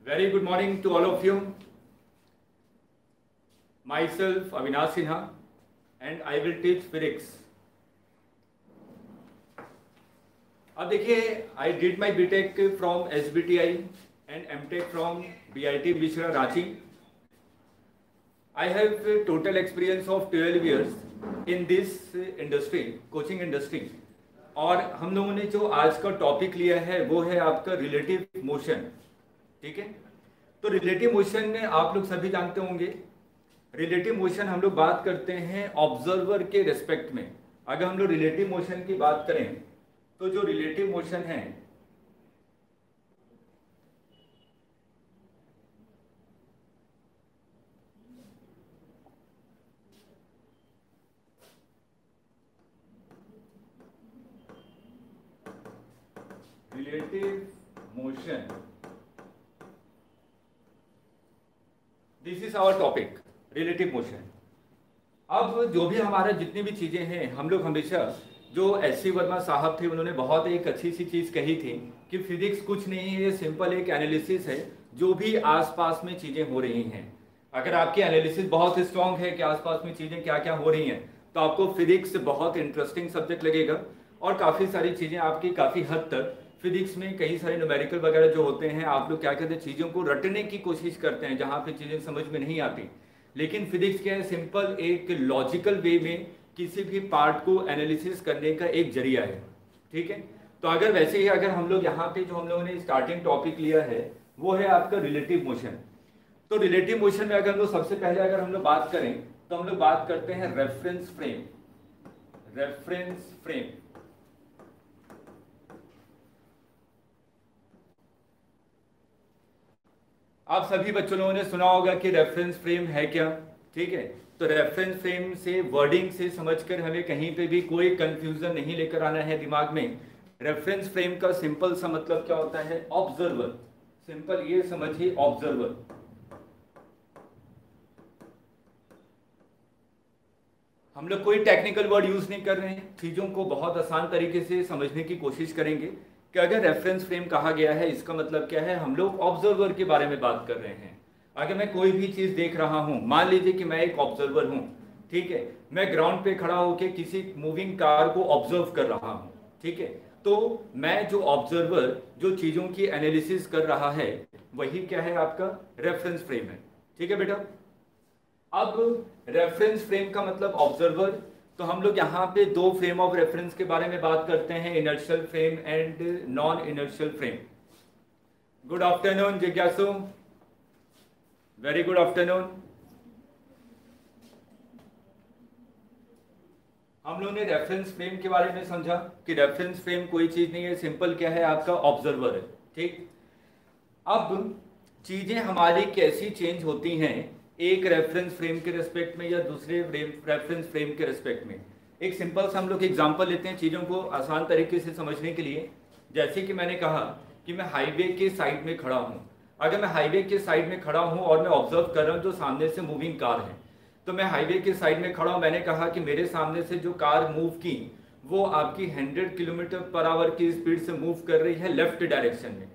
Very good morning to all of you. Myself Avinash Sinha and I will teach physics. अब देखिए, I did my BTech from SBTI and MTech from BIT Mishra Ranchi. I have a total experience of 12 years in this industry, coaching industry. और हम लोगों ने जो आज का topic लिया है वो है आपका रिलेटिव मोशन. ठीक है, तो रिलेटिव मोशन में आप लोग सभी जानते होंगे. रिलेटिव मोशन हम लोग बात करते हैं ऑब्जर्वर के रेस्पेक्ट में. अगर हम लोग रिलेटिव मोशन की बात करें तो जो रिलेटिव मोशन है relative motion, this is our topic relative motion. अब जो भी हमारा जितनी भी चीजें हैं, हम लोग हमेशा जो एस.सी. वर्मा साहब थे उन्होंने बहुत एक अच्छी सी चीज कही थी कि फिजिक्स कुछ नहीं है, ये सिंपल एक एनालिसिस है जो भी आसपास में चीजें हो रही हैं. अगर आपकी एनालिसिस बहुत स्ट्रांग है कि आसपास में चीजें क्या क्या हो रही हैं तो आपको फिजिक्स बहुत इंटरेस्टिंग सब्जेक्ट लगेगा और काफी सारी चीजें आपकी काफी हद तक फिजिक्स में कई सारे न्यूमेरिकल वगैरह जो होते हैं, आप लोग क्या कहते हैं चीज़ों को रटने की कोशिश करते हैं जहाँ पे चीज़ें समझ में नहीं आती. लेकिन फिजिक्स क्या है, सिंपल एक लॉजिकल वे में किसी भी पार्ट को एनालिसिस करने का एक जरिया है. ठीक है, तो अगर वैसे ही अगर हम लोग यहाँ पे जो हम लोगों ने स्टार्टिंग टॉपिक लिया है वो है आपका रिलेटिव मोशन. तो रिलेटिव मोशन में अगर हम लोग सबसे पहले अगर हम लोग बात करें तो हम लोग बात करते हैं रेफरेंस फ्रेम. रेफरेंस फ्रेम आप सभी बच्चों लोगों ने सुना होगा कि रेफरेंस फ्रेम है क्या. ठीक है, तो रेफरेंस फ्रेम से वर्डिंग से समझकर हमें कहीं पे भी कोई कंफ्यूजन नहीं लेकर आना है दिमाग में. रेफरेंस फ्रेम का सिंपल सा मतलब क्या होता है, ऑब्जर्वर. सिंपल ये समझिए, ऑब्जर्वर. हम लोग कोई टेक्निकल वर्ड यूज नहीं कर रहे हैं, चीजों को बहुत आसान तरीके से समझने की कोशिश करेंगे कि अगर रेफरेंस फ्रेम कहा गया है इसका मतलब क्या है, हम लोग ऑब्जर्वर के बारे में बात कर रहे हैं. अगर मैं कोई भी चीज देख रहा हूं, मान लीजिए कि मैं एक ऑब्जर्वर हूं. ठीक है, मैं ग्राउंड पे खड़ा होकर किसी मूविंग कार को ऑब्जर्व कर रहा हूं. ठीक है, तो मैं जो ऑब्जर्वर जो चीजों की एनालिसिस कर रहा है वही क्या है, आपका रेफरेंस फ्रेम है. ठीक है बेटा, अब रेफरेंस फ्रेम का मतलब ऑब्जर्वर. तो हम लोग यहाँ पे दो फ्रेम ऑफ रेफरेंस के बारे में बात करते हैं, inertial frame and non inertial frame. Good afternoon जिज्ञासु, वेरी गुड आफ्टरनून. हम लोगों ने रेफरेंस फ्रेम के बारे में समझा कि रेफरेंस फ्रेम कोई चीज नहीं है, सिंपल क्या है, आपका ऑब्जर्वर है. ठीक, अब चीजें हमारी कैसी चेंज होती हैं एक रेफरेंस फ्रेम के रेस्पेक्ट में या दूसरे रेफरेंस फ्रेम के रेस्पेक्ट में. एक सिंपल सा हम लोग एग्जांपल लेते हैं चीज़ों को आसान तरीके से समझने के लिए. जैसे कि मैंने कहा कि मैं हाईवे के साइड में खड़ा हूँ. अगर मैं हाईवे के साइड में खड़ा हूँ और मैं ऑब्जर्व कर रहा हूँ जो सामने से मूविंग कार है, तो मैं हाईवे के साइड में खड़ा हूँ. मैंने कहा कि मेरे सामने से जो कार मूव की वो आपकी 100 किलोमीटर पर आवर की स्पीड से मूव कर रही है लेफ्ट डायरेक्शन में.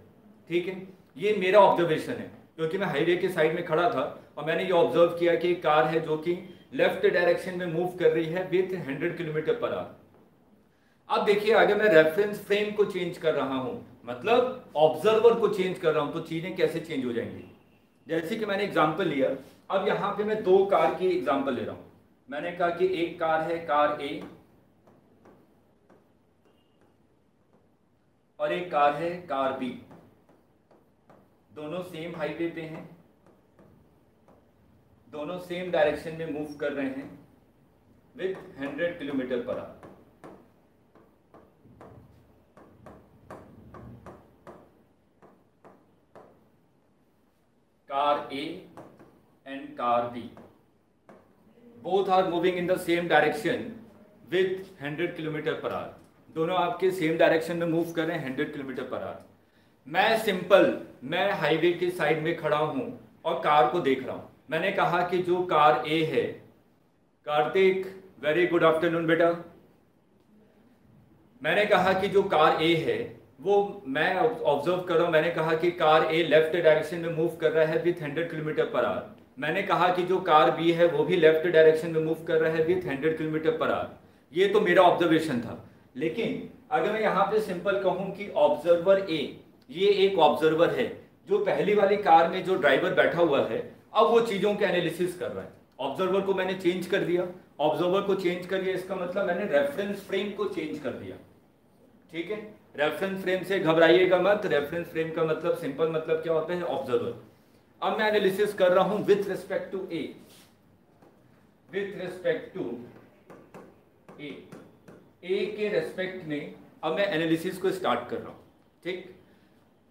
ठीक है, ये मेरा ऑब्जर्वेशन है क्योंकि मैं हाईवे के साइड में खड़ा था और मैंने ये ऑब्जर्व किया कि एक कार है जो कि लेफ्ट डायरेक्शन में मूव कर रही है विथ 100 किलोमीटर पर आवर. अब देखिए, अगर मैं रेफरेंस फ्रेम को चेंज कर रहा हूं, मतलब ऑब्जर्वर को चेंज कर रहा हूं, तो चीजें कैसे चेंज हो जाएंगी. जैसे कि मैंने एग्जांपल लिया, अब यहां पे मैं दो कार की एग्जांपल ले रहा हूं. मैंने कहा कि एक कार है कार ए और एक कार है कार बी. दोनों सेम हाईवे पे हैं, दोनों सेम डायरेक्शन में मूव कर रहे हैं with 100 kilometre per hour. Car A and car B both are moving in the same direction with 100 kilometre per hour. दोनों आपके सेम डायरेक्शन में मूव कर रहे हैं 100 किलोमीटर पर आवर. मैं हाईवे के साइड में खड़ा हूं और कार को देख रहा हूं. मैंने कहा कि जो कार ए है, कार्तिक वेरी गुड आफ्टरनून बेटा. मैंने कहा कि जो कार ए है वो मैं ऑब्जर्व कर रहा हूँ, मैंने कहा कि कार ए लेफ्ट डायरेक्शन में मूव कर रहा है विथ 100 किलोमीटर पर आवर। मैंने कहा कि जो कार बी है वो भी लेफ्ट डायरेक्शन में मूव कर रहा है विथ 100 किलोमीटर पर आवर। ये तो मेरा ऑब्जर्वेशन था। लेकिन अगर मैं यहाँ पे सिंपल कहूँ कि ऑब्जर्वर ए, ये एक ऑब्जर्वर है जो पहली वाली कार में जो ड्राइवर बैठा हुआ है, अब वो चीजों के एनालिसिस कर रहा है। ऑब्जर्वर को मैंने चेंज कर दिया, ऑब्जर्वर को चेंज कर दिया, इसका मतलब मैंने रेफरेंस फ्रेम को चेंज कर दिया। ठीक है, रेफरेंस फ्रेम से घबराइएगा मत। रेफरेंस फ्रेम का मतलब सिंपल मतलब क्या होता है, ऑब्जर्वर। अब मैं एनालिसिस कर रहा हूं with respect to A, with respect to A के रेस्पेक्ट में अब मैं एनालिसिस को स्टार्ट कर रहा हूं। ठीक,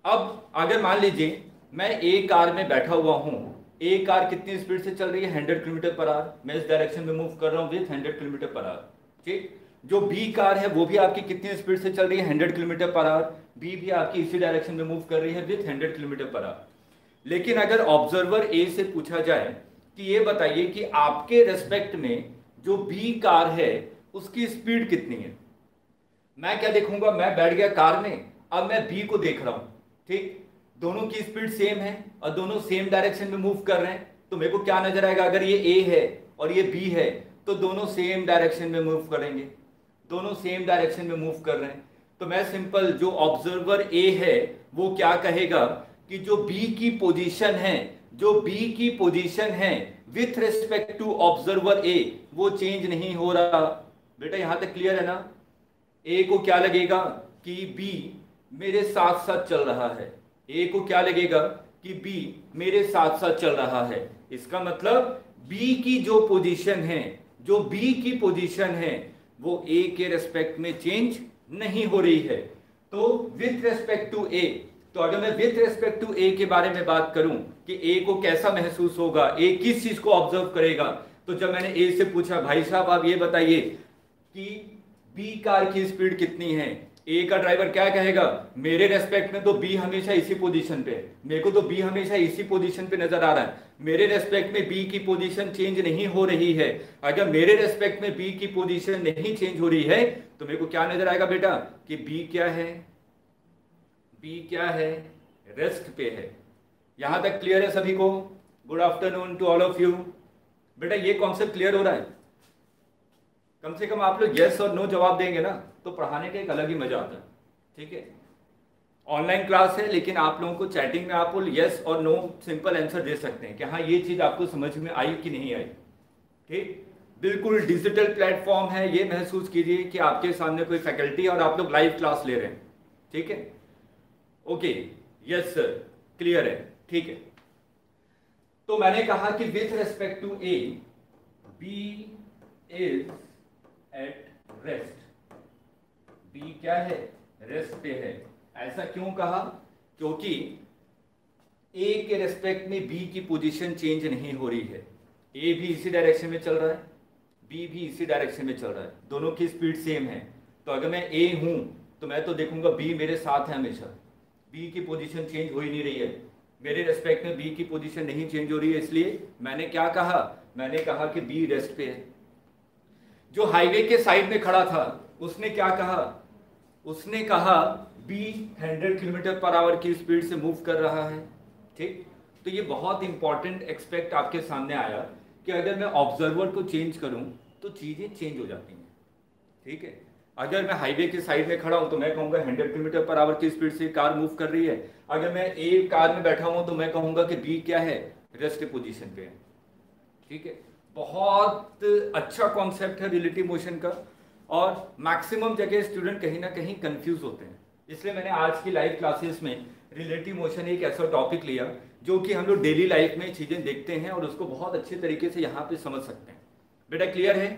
अब अगर मान लीजिए मैं ए कार में बैठा हुआ हूं, ए कार कितनी स्पीड से चल रही है, 100 किलोमीटर पर आवर। मैं इस डायरेक्शन में मूव कर रहा हूं विथ 100 किलोमीटर पर आवर। ठीक, जो बी कार है वो भी आपकी कितनी स्पीड से चल रही है, 100 किलोमीटर पर आवर। बी भी आपकी इसी डायरेक्शन में मूव कर रही है विथ 100 किलोमीटर पर आवर। लेकिन अगर ऑब्जर्वर ए से पूछा जाए कि ये बताइए कि आपके रेस्पेक्ट में जो बी कार है उसकी स्पीड कितनी है, मैं क्या देखूंगा, मैं बैठ गया कार में, अब मैं बी को देख रहा हूं। ठीक, दोनों की स्पीड सेम है और दोनों सेम डायरेक्शन में मूव कर रहे हैं, तो मेरे को क्या नजर आएगा, अगर ये ए है और ये बी है तो दोनों सेम डायरेक्शन में मूव करेंगे, दोनों सेम डायरेक्शन में मूव कर रहे हैं। तो मैं सिंपल, जो ऑब्जर्वर ए है वो क्या कहेगा कि जो बी की पोजीशन है, जो बी की पोजीशन है विथ रिस्पेक्ट टू ऑब्जर्वर ए, वो चेंज नहीं हो रहा। बेटा यहां तक क्लियर है ना। ए को क्या लगेगा कि बी मेरे साथ साथ चल रहा है, ए को क्या लगेगा कि बी मेरे साथ साथ चल रहा है। इसका मतलब बी की जो पोजीशन है, जो बी की पोजीशन है वो ए के रेस्पेक्ट में चेंज नहीं हो रही है। तो विथ रेस्पेक्ट टू ए, तो अगर मैं विथ रेस्पेक्ट टू ए के बारे में बात करूं कि ए को कैसा महसूस होगा, ए किस चीज को ऑब्जर्व करेगा, तो जब मैंने ए से पूछा भाई साहब आप ये बताइए कि बी कार की स्पीड कितनी है, ए का ड्राइवर क्या कहेगा, मेरे रेस्पेक्ट में तो बी हमेशा इसी पोजीशन पे है, मेरे को तो बी हमेशा इसी पोजीशन पे नजर आ रहा है, मेरे रेस्पेक्ट में बी की पोजीशन चेंज नहीं हो रही है। अगर मेरे रेस्पेक्ट में बी की पोजीशन नहीं चेंज हो रही है तो मेरे को क्या नजर आएगा बेटा कि बी क्या है, बी क्या है, रेस्ट पे है। यहां तक क्लियर है सभी को? Good afternoon to all of you. बेटा ये कॉन्सेप्ट क्लियर हो रहा है? कम से कम आप लोग यस और नो जवाब देंगे ना तो पढ़ाने का एक अलग ही मजा आता है। ठीक है, ऑनलाइन क्लास है लेकिन आप लोगों को चैटिंग में आप यस और नो सिंपल आंसर दे सकते हैं कि हाँ ये चीज आपको समझ में आई कि नहीं आई। ठीक, बिल्कुल डिजिटल प्लेटफॉर्म है, ये महसूस कीजिए कि आपके सामने कोई फैकल्टी और आप लोग लाइव क्लास ले रहे हैं। ठीक है, ओके, यस सर, क्लियर है। ठीक है, तो मैंने कहा कि with respect to A, B is at rest, B क्या है, रेस्ट पे है। ऐसा क्यों कहा? क्योंकि ए के रेस्पेक्ट में बी की पोजीशन चेंज नहीं हो रही है, ए भी इसी डायरेक्शन में चल रहा है, बी भी इसी डायरेक्शन में चल रहा है, दोनों की स्पीड सेम है। तो अगर मैं ए हूं तो मैं तो देखूंगा बी मेरे साथ है हमेशा, बी की पोजीशन चेंज हो ही नहीं रही है, मेरे रेस्पेक्ट में बी की पोजीशन नहीं चेंज हो रही है, इसलिए मैंने क्या कहा, मैंने कहा कि बी रेस्ट पे है। जो हाईवे के साइड में खड़ा था उसने क्या कहा, उसने कहा बी 100 किलोमीटर पर आवर की स्पीड से मूव कर रहा है। ठीक, तो ये बहुत इंपॉर्टेंट एक्सपेक्ट आपके सामने आया कि अगर मैं ऑब्जर्वर को चेंज करूं तो चीजें चेंज हो जाती हैं। ठीक है, अगर मैं हाईवे के साइड में खड़ा हूं तो मैं कहूंगा 100 किलोमीटर पर आवर की स्पीड से कार मूव कर रही है। अगर मैं ए कार में बैठा हूं तो मैं कहूंगा कि बी क्या है, रेस्ट पोजीशन पे है। ठीक है, बहुत अच्छा कॉन्सेप्ट है रिलेटिव मोशन का, और मैक्सिमम जगह स्टूडेंट कहीं ना कहीं कंफ्यूज होते हैं। इसलिए मैंने आज की लाइव क्लासेस में रिलेटिव मोशन एक ऐसा टॉपिक लिया जो कि हम लोग डेली लाइफ में चीजें देखते हैं और उसको बहुत अच्छे तरीके से यहाँ पे समझ सकते हैं। बेटा क्लियर है?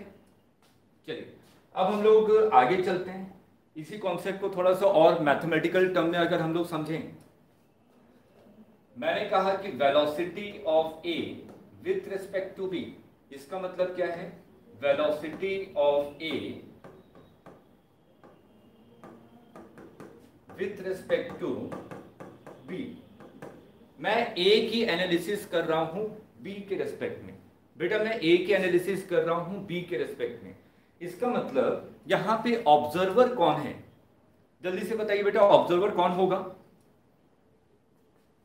चलिए अब हम लोग आगे चलते हैं। इसी कॉन्सेप्ट को थोड़ा सा और मैथमेटिकल टर्म में अगर हम लोग समझें, मैंने कहा कि velocity of A with respect to B, इसका मतलब क्या है, velocity of A with respect to B. मैं ए की एनालिसिस कर रहा हूं बी के रिस्पेक्ट में। बेटा मैं ए की एनालिसिस कर रहा हूं बी के रिस्पेक्ट में, इसका मतलब यहां पे ऑब्जर्वर कौन है, जल्दी से बताइए बेटा, ऑब्जर्वर कौन होगा?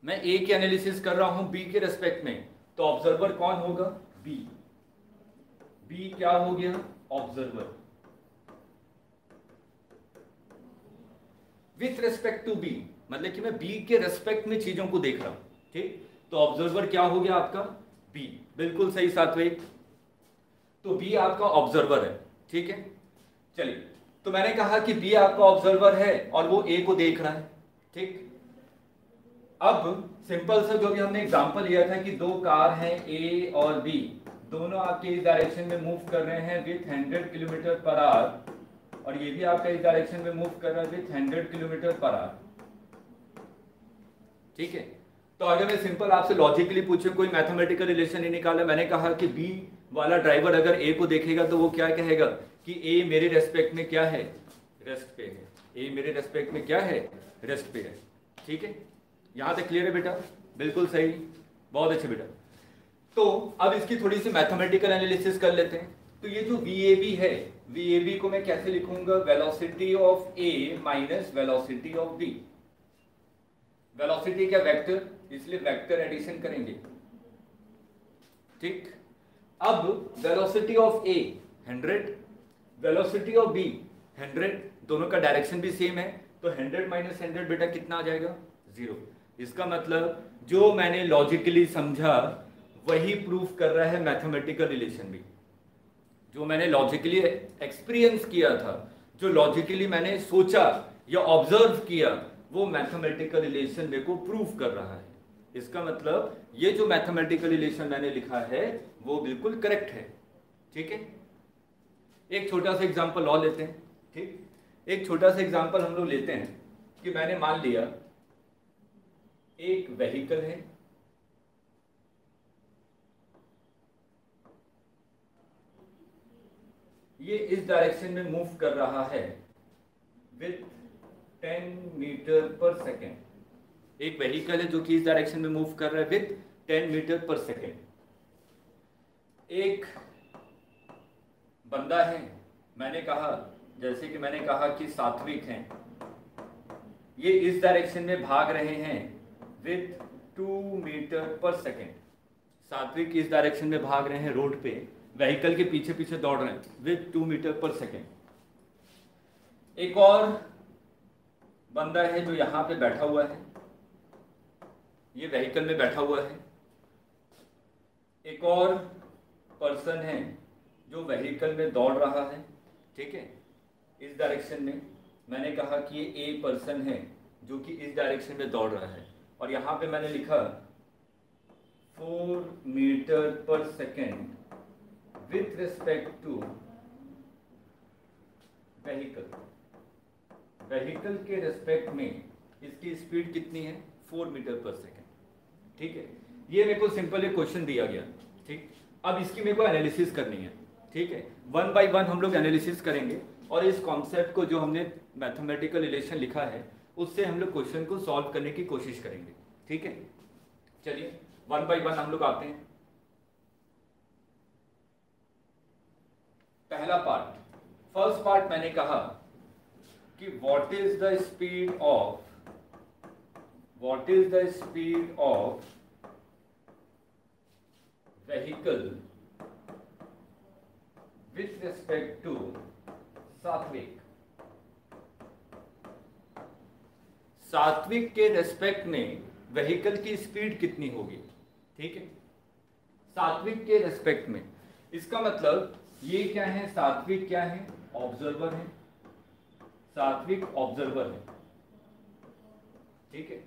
मैं ए की एनालिसिस कर रहा हूं बी के रेस्पेक्ट में, तो ऑब्जर्वर कौन होगा? बी। बी क्या हो गया? Observer with respect to B, मतलब कि मैं बी के रेस्पेक्ट में चीजों को देख रहा हूं, ठीक। तो ऑब्जर्वर क्या हो गया आपका? बी। बिल्कुल सही सात्विक, तो बी आपका ऑब्जर्वर है, ठीक है। चलिए, तो मैंने कहा कि बी आपका ऑब्जर्वर है और वो ए को देख रहा है, ठीक। अब सिंपल सा जो भी हमने एग्जांपल लिया था कि दो कार हैं ए और बी, दोनों आपके इस डायरेक्शन में मूव कर रहे हैं विथ 100 किलोमीटर पर आवर, और ये भी आपका इस डायरेक्शन में मूव कर रहा है विथ 100 किलोमीटर पर आवर, ठीक है। तो अगर मैं सिंपल आपसे लॉजिकली पूछूं, कोई मैथमेटिकल रिलेशन नहीं निकाला, मैंने कहा कि बी वाला ड्राइवर अगर ए को देखेगा तो वो क्या कहेगा कि ए मेरे रेस्पेक्ट में क्या है? रेस्ट पे है। ए मेरे रेस्पेक्ट में क्या है? रेस्ट पे है, ठीक है। यहां तक क्लियर है बेटा? बिल्कुल सही, बहुत अच्छे बेटा। तो अब इसकी थोड़ी सी मैथमेटिकल एनालिसिस कर लेते हैं। तो ये जो VAB है, VAB को मैं कैसे लिखूंगा? Velocity of A minus velocity of B. Velocity क्या? वेक्टर, इसलिए वेक्टर एडिशन करेंगे, ठीक। अब velocity of A 100, velocity of B 100, दोनों का डायरेक्शन भी सेम है, तो 100 माइनस 100 बेटा कितना आ जाएगा? 0। इसका मतलब जो मैंने लॉजिकली समझा वही प्रूफ कर रहा है मैथमेटिकल रिलेशन भी। जो मैंने लॉजिकली एक्सपीरियंस किया था, जो लॉजिकली मैंने सोचा या ऑब्जर्व किया, वो मैथमेटिकल रिलेशन मेरे को प्रूफ कर रहा है। इसका मतलब ये जो मैथमेटिकल रिलेशन मैंने लिखा है वो बिल्कुल करेक्ट है, ठीक है। एक छोटा सा एग्जांपल और लेते हैं, ठीक। एक छोटा सा एग्जांपल हम लोग लेते हैं कि मैंने मान लिया एक व्हीकल है, ये इस डायरेक्शन में मूव कर रहा है विथ 10 मीटर पर सेकेंड। एक व्हीकल है जो कि इस डायरेक्शन में मूव कर रहा है विथ 10 मीटर पर सेकेंड। एक बंदा है, मैंने कहा, जैसे कि मैंने कहा कि सात्विक हैं, ये इस डायरेक्शन में भाग रहे हैं विथ 2 मीटर पर सेकेंड। सात्विक इस डायरेक्शन में भाग रहे हैं रोड पे, व्हीकल के पीछे पीछे दौड़ रहे हैं विथ 2 मीटर पर सेकेंड। एक और बंदा है जो यहाँ पे बैठा हुआ है, ये व्हीकल में बैठा हुआ है। एक और पर्सन है जो व्हीकल में दौड़ रहा है, ठीक है, इस डायरेक्शन में। मैंने कहा कि ये ए पर्सन है जो कि इस डायरेक्शन में दौड़ रहा है, और यहाँ पे मैंने लिखा 4 metre per second with respect to vehicle. Vehicle के रिस्पेक्ट में इसकी स्पीड कितनी है? 4 मीटर पर सेकेंड, ठीक है। ये मेरे को सिंपल एक क्वेश्चन दिया गया, ठीक। अब इसकी मेरे को एनालिसिस करनी है, ठीक है। 1 बाय 1 हम लोग एनालिसिस करेंगे, और इस कॉन्सेप्ट को जो हमने मैथमेटिकल रिलेशन लिखा है उससे हम लोग क्वेश्चन को सॉल्व करने की कोशिश करेंगे, ठीक है। चलिए 1 बाय 1 हम लोग आते हैं। पहला पार्ट, फर्स्ट पार्ट मैंने कहा कि what is the speed of vehicle with respect to Satvik. Satvik के रेस्पेक्ट में व्हीकल की स्पीड कितनी होगी, ठीक है। सात्विक के रेस्पेक्ट में, इसका मतलब ये क्या है? सात्विक क्या है? ऑब्जर्वर है। सात्विक ऑब्जर्वर है, ठीक है।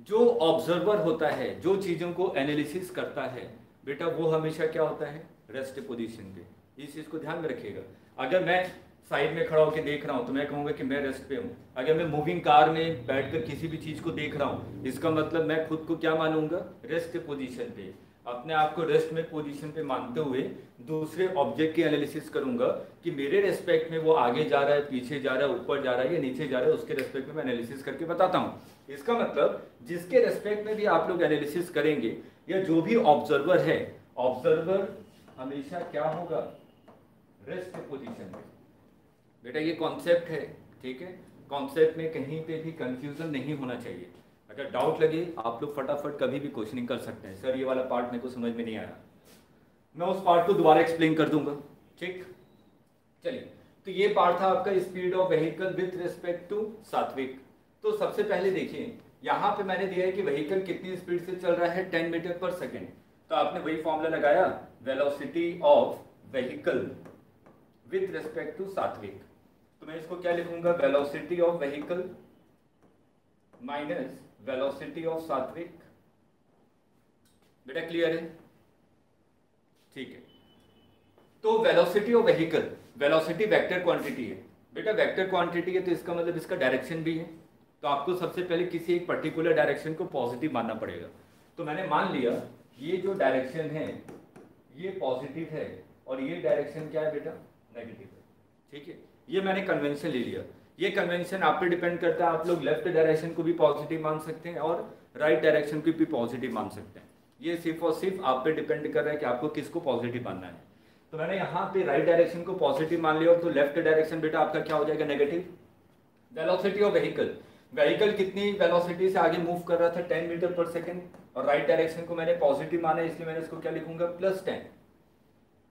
जो ऑब्जर्वर होता है, जो चीजों को एनालिसिस करता है बेटा, वो हमेशा क्या होता है? रेस्ट पोजीशन पे। इस चीज को ध्यान में रखिएगा। अगर मैं साइड में खड़ा होकर देख रहा हूं तो मैं कहूंगा कि मैं रेस्ट पे हूं। अगर मैं मूविंग कार में बैठकर किसी भी चीज को देख रहा हूं, इसका मतलब मैं खुद को क्या मानूंगा? रेस्ट पोजीशन पे। अपने आप को रेस्ट में पोजीशन पे मानते हुए दूसरे ऑब्जेक्ट की एनालिसिस करूंगा कि मेरे रेस्पेक्ट में वो आगे जा रहा है, पीछे जा रहा है, ऊपर जा रहा है या नीचे जा रहा है, उसके रेस्पेक्ट में मैं एनालिसिस करके बताता हूं। इसका मतलब जिसके रेस्पेक्ट में भी आप लोग एनालिसिस करेंगे या जो भी ऑब्जर्वर है, ऑब्जर्वर हमेशा क्या होगा? रेस्ट पोजीशन में। बेटा ये कॉन्सेप्ट है, ठीक है। कॉन्सेप्ट में कहीं पे भी कंफ्यूजन नहीं होना चाहिए। अगर डाउट लगे आप लोग फटाफट कभी भी क्वेश्चनिंग कर सकते हैं, सर ये वाला पार्ट मेरे को समझ में नहीं आया, मैं उस पार्ट को दोबारा एक्सप्लेन कर दूंगा। ठीक, चलिए, तो ये पार्ट था आपका speed of vehicle with respect to Satvik. तो सबसे पहले देखिए यहाँ पे मैंने दिया है कि व्हीकल कितनी स्पीड से चल रहा है, 10 मीटर पर सेकेंड। तो आपने वही फॉर्मूला लगाया, velocity of vehicle with respect to Satvik. तो मैं इसको क्या लिखूंगा, velocity of vehicle minus velocity of Satvik. बेटा क्लियर है? ठीक है, तो velocity of vehicle, velocity vector quantity है बेटा, वेक्टर क्वांटिटी है तो इसका मतलब इसका डायरेक्शन भी है। तो आपको सबसे पहले किसी एक पर्टिकुलर डायरेक्शन को पॉजिटिव मानना पड़ेगा। तो मैंने मान लिया ये जो डायरेक्शन है ये पॉजिटिव है और ये डायरेक्शन क्या है बेटा, नेगेटिव है। ठीक है, ये मैंने कन्वेंशन ले लिया। ये कन्वेंशन आप पे डिपेंड करता है, आप लोग लेफ्ट डायरेक्शन को भी पॉजिटिव मान सकते हैं और राइट डायरेक्शन को भी पॉजिटिव मान सकते हैं। ये सिर्फ और सिर्फ आप पे डिपेंड कर रहा है कि आपको किसको पॉजिटिव मानना है। तो मैंने यहाँ पे राइट डायरेक्शन को पॉजिटिव मान लिया और तो लेफ्ट डायरेक्शन बेटा आपका क्या हो जाएगा, negative. Velocity of vehicle, vehicle कितनी वेलोसिटी से आगे मूव कर रहा था, 10 मीटर पर सेकेंड, और राइट डायरेक्शन को मैंने पॉजिटिव माना इसलिए मैंने इसको क्या लिखूंगा, +10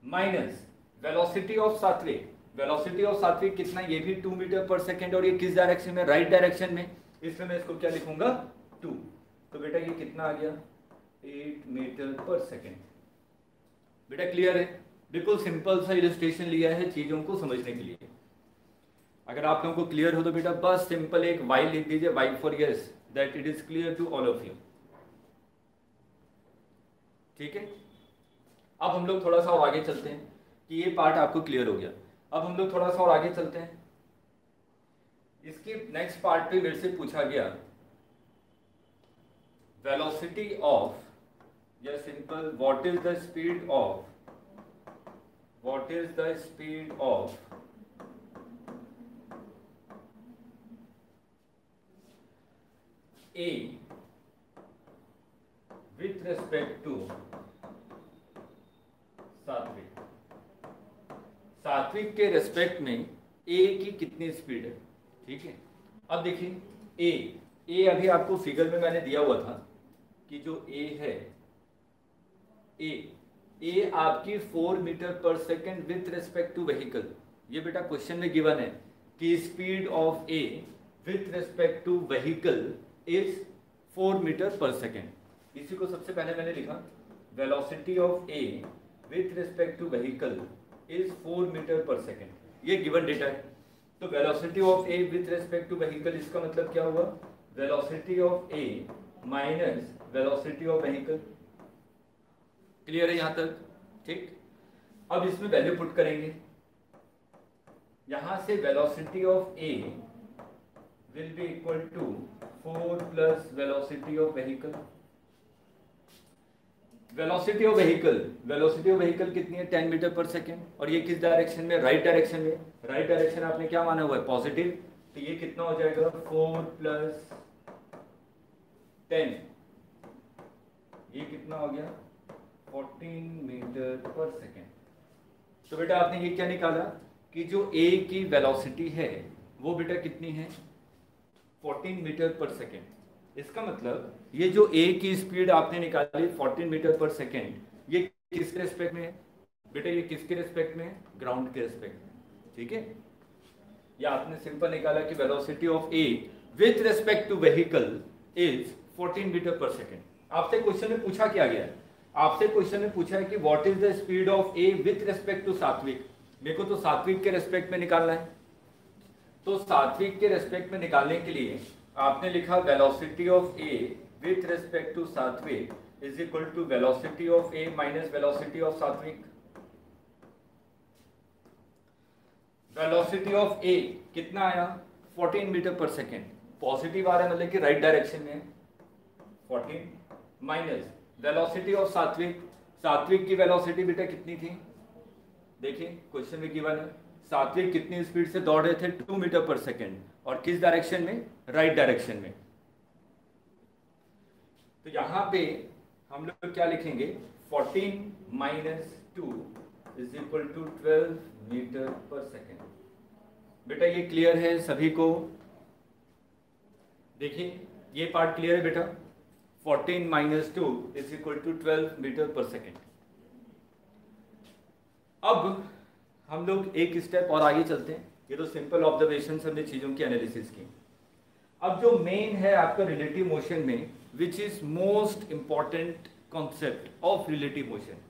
minus velocity of Satvik. Velocity of सात्विक कितना, ये भी 2 मीटर पर सेकेंड और ये किस डायरेक्शन में, राइट डायरेक्शन में, इसलिए मैं इसको क्या लिखूंगा, 2। तो बेटा ये कितना आ गया, 8 मीटर पर सेकेंड। बेटा क्लियर है? बिल्कुल सिंपल सा इलस्ट्रेशन लिया है चीजों को समझने के लिए। अगर आप लोगों को क्लियर हो तो बेटा बस सिंपल एक वाई लिख दीजिए, Y for yes, that it is clear to all of you. ठीक है, अब हम लोग थोड़ा सा और आगे चलते हैं कि ये पार्ट आपको क्लियर हो गया। अब हम लोग थोड़ा सा और आगे चलते हैं। इसके नेक्स्ट पार्ट पे मेरे से पूछा गया वेलोसिटी ऑफ, या simple what is the speed of, what is the speed of A with respect to सात्विक। सात्विक के रेस्पेक्ट में A की कितनी स्पीड है। ठीक है, अब देखिए A अभी आपको फिगर में मैंने दिया हुआ था कि जो A है, A आपकी 4 metre per second with respect to vehicle. ये बेटा क्वेश्चन में गिवन है कि speed of A with respect to vehicle is 4 metre per second. इसी को सबसे पहले मैंने लिखा, velocity of A with respect to vehicle is 4 metre per second. ये गिवन डेटा है। तो velocity of A with respect to vehicle, इसका मतलब क्या हुआ, velocity of A minus velocity of vehicle. Clear है यहाँ तक? ठीक, अब इसमें वैल्यू पुट करेंगे। यहां से velocity of A will be equal to 4 plus velocity of vehicle। Velocity of vehicle, velocity of vehicle कितनी है, 10 मीटर पर सेकेंड, और ये किस डायरेक्शन में, राइट डायरेक्शन में। राइट डायरेक्शन आपने क्या माना हुआ है, पॉजिटिव। तो ये कितना हो जाएगा, 4 प्लस 10, ये कितना हो गया, 14 मीटर पर सेकेंड। तो बेटा आपने ये क्या निकाला कि जो A की वेलोसिटी है वो बेटा कितनी है, 14 मीटर पर सेकेंड। इसका मतलब ये जो A की स्पीड आपने निकाली 14 मीटर पर सेकेंड, ये किसके रिस्पेक्ट में है बेटा, ये किसके रिस्पेक्ट में है, ग्राउंड के रिस्पेक्ट में। ठीक है, या आपने सिंपल निकाला कि velocity of A with respect to vehicle is 14 metre per second. आपसे क्वेश्चन में पूछा क्या गया है, आपसे क्वेश्चन में पूछा है कि what is the speed of A with respect to Satvik. मेरे को तो सात्विक के रिस्पेक्ट में निकालना है। तो सात्विक के रेस्पेक्ट में निकालने के लिए आपने लिखा velocity of A with respect to Satvik is equal to velocity of A minus velocity of Satvik. Velocity of A कितना आया, 14 मीटर पर सेकेंड, पॉजिटिव आ रहा है मतलब कि राइट डायरेक्शन में 14, माइनस वेलोसिटी ऑफ सात्विक। सात्विक की वेलोसिटी बेटा कितनी थी, देखिए क्वेश्चन में गिवन है, सात्विक कितनी स्पीड से दौड़ रहे थे, 2 मीटर पर सेकेंड, और किस डायरेक्शन में, राइट डायरेक्शन में। तो यहां पे हम लोग क्या लिखेंगे, 14 minus 2 is equal to 12 metre per second. बेटा ये क्लियर है सभी को? देखिए ये पार्ट क्लियर है बेटा, 14 minus 2 is equal to 12 metre per second. अब हम लोग एक स्टेप और आगे चलते हैं, ये तो सिंपल ऑब्जर्वेशन हमने चीज़ों की एनालिसिस की। अब जो मेन है आपका रिलेटिव मोशन में, which is most important concept of relative motion.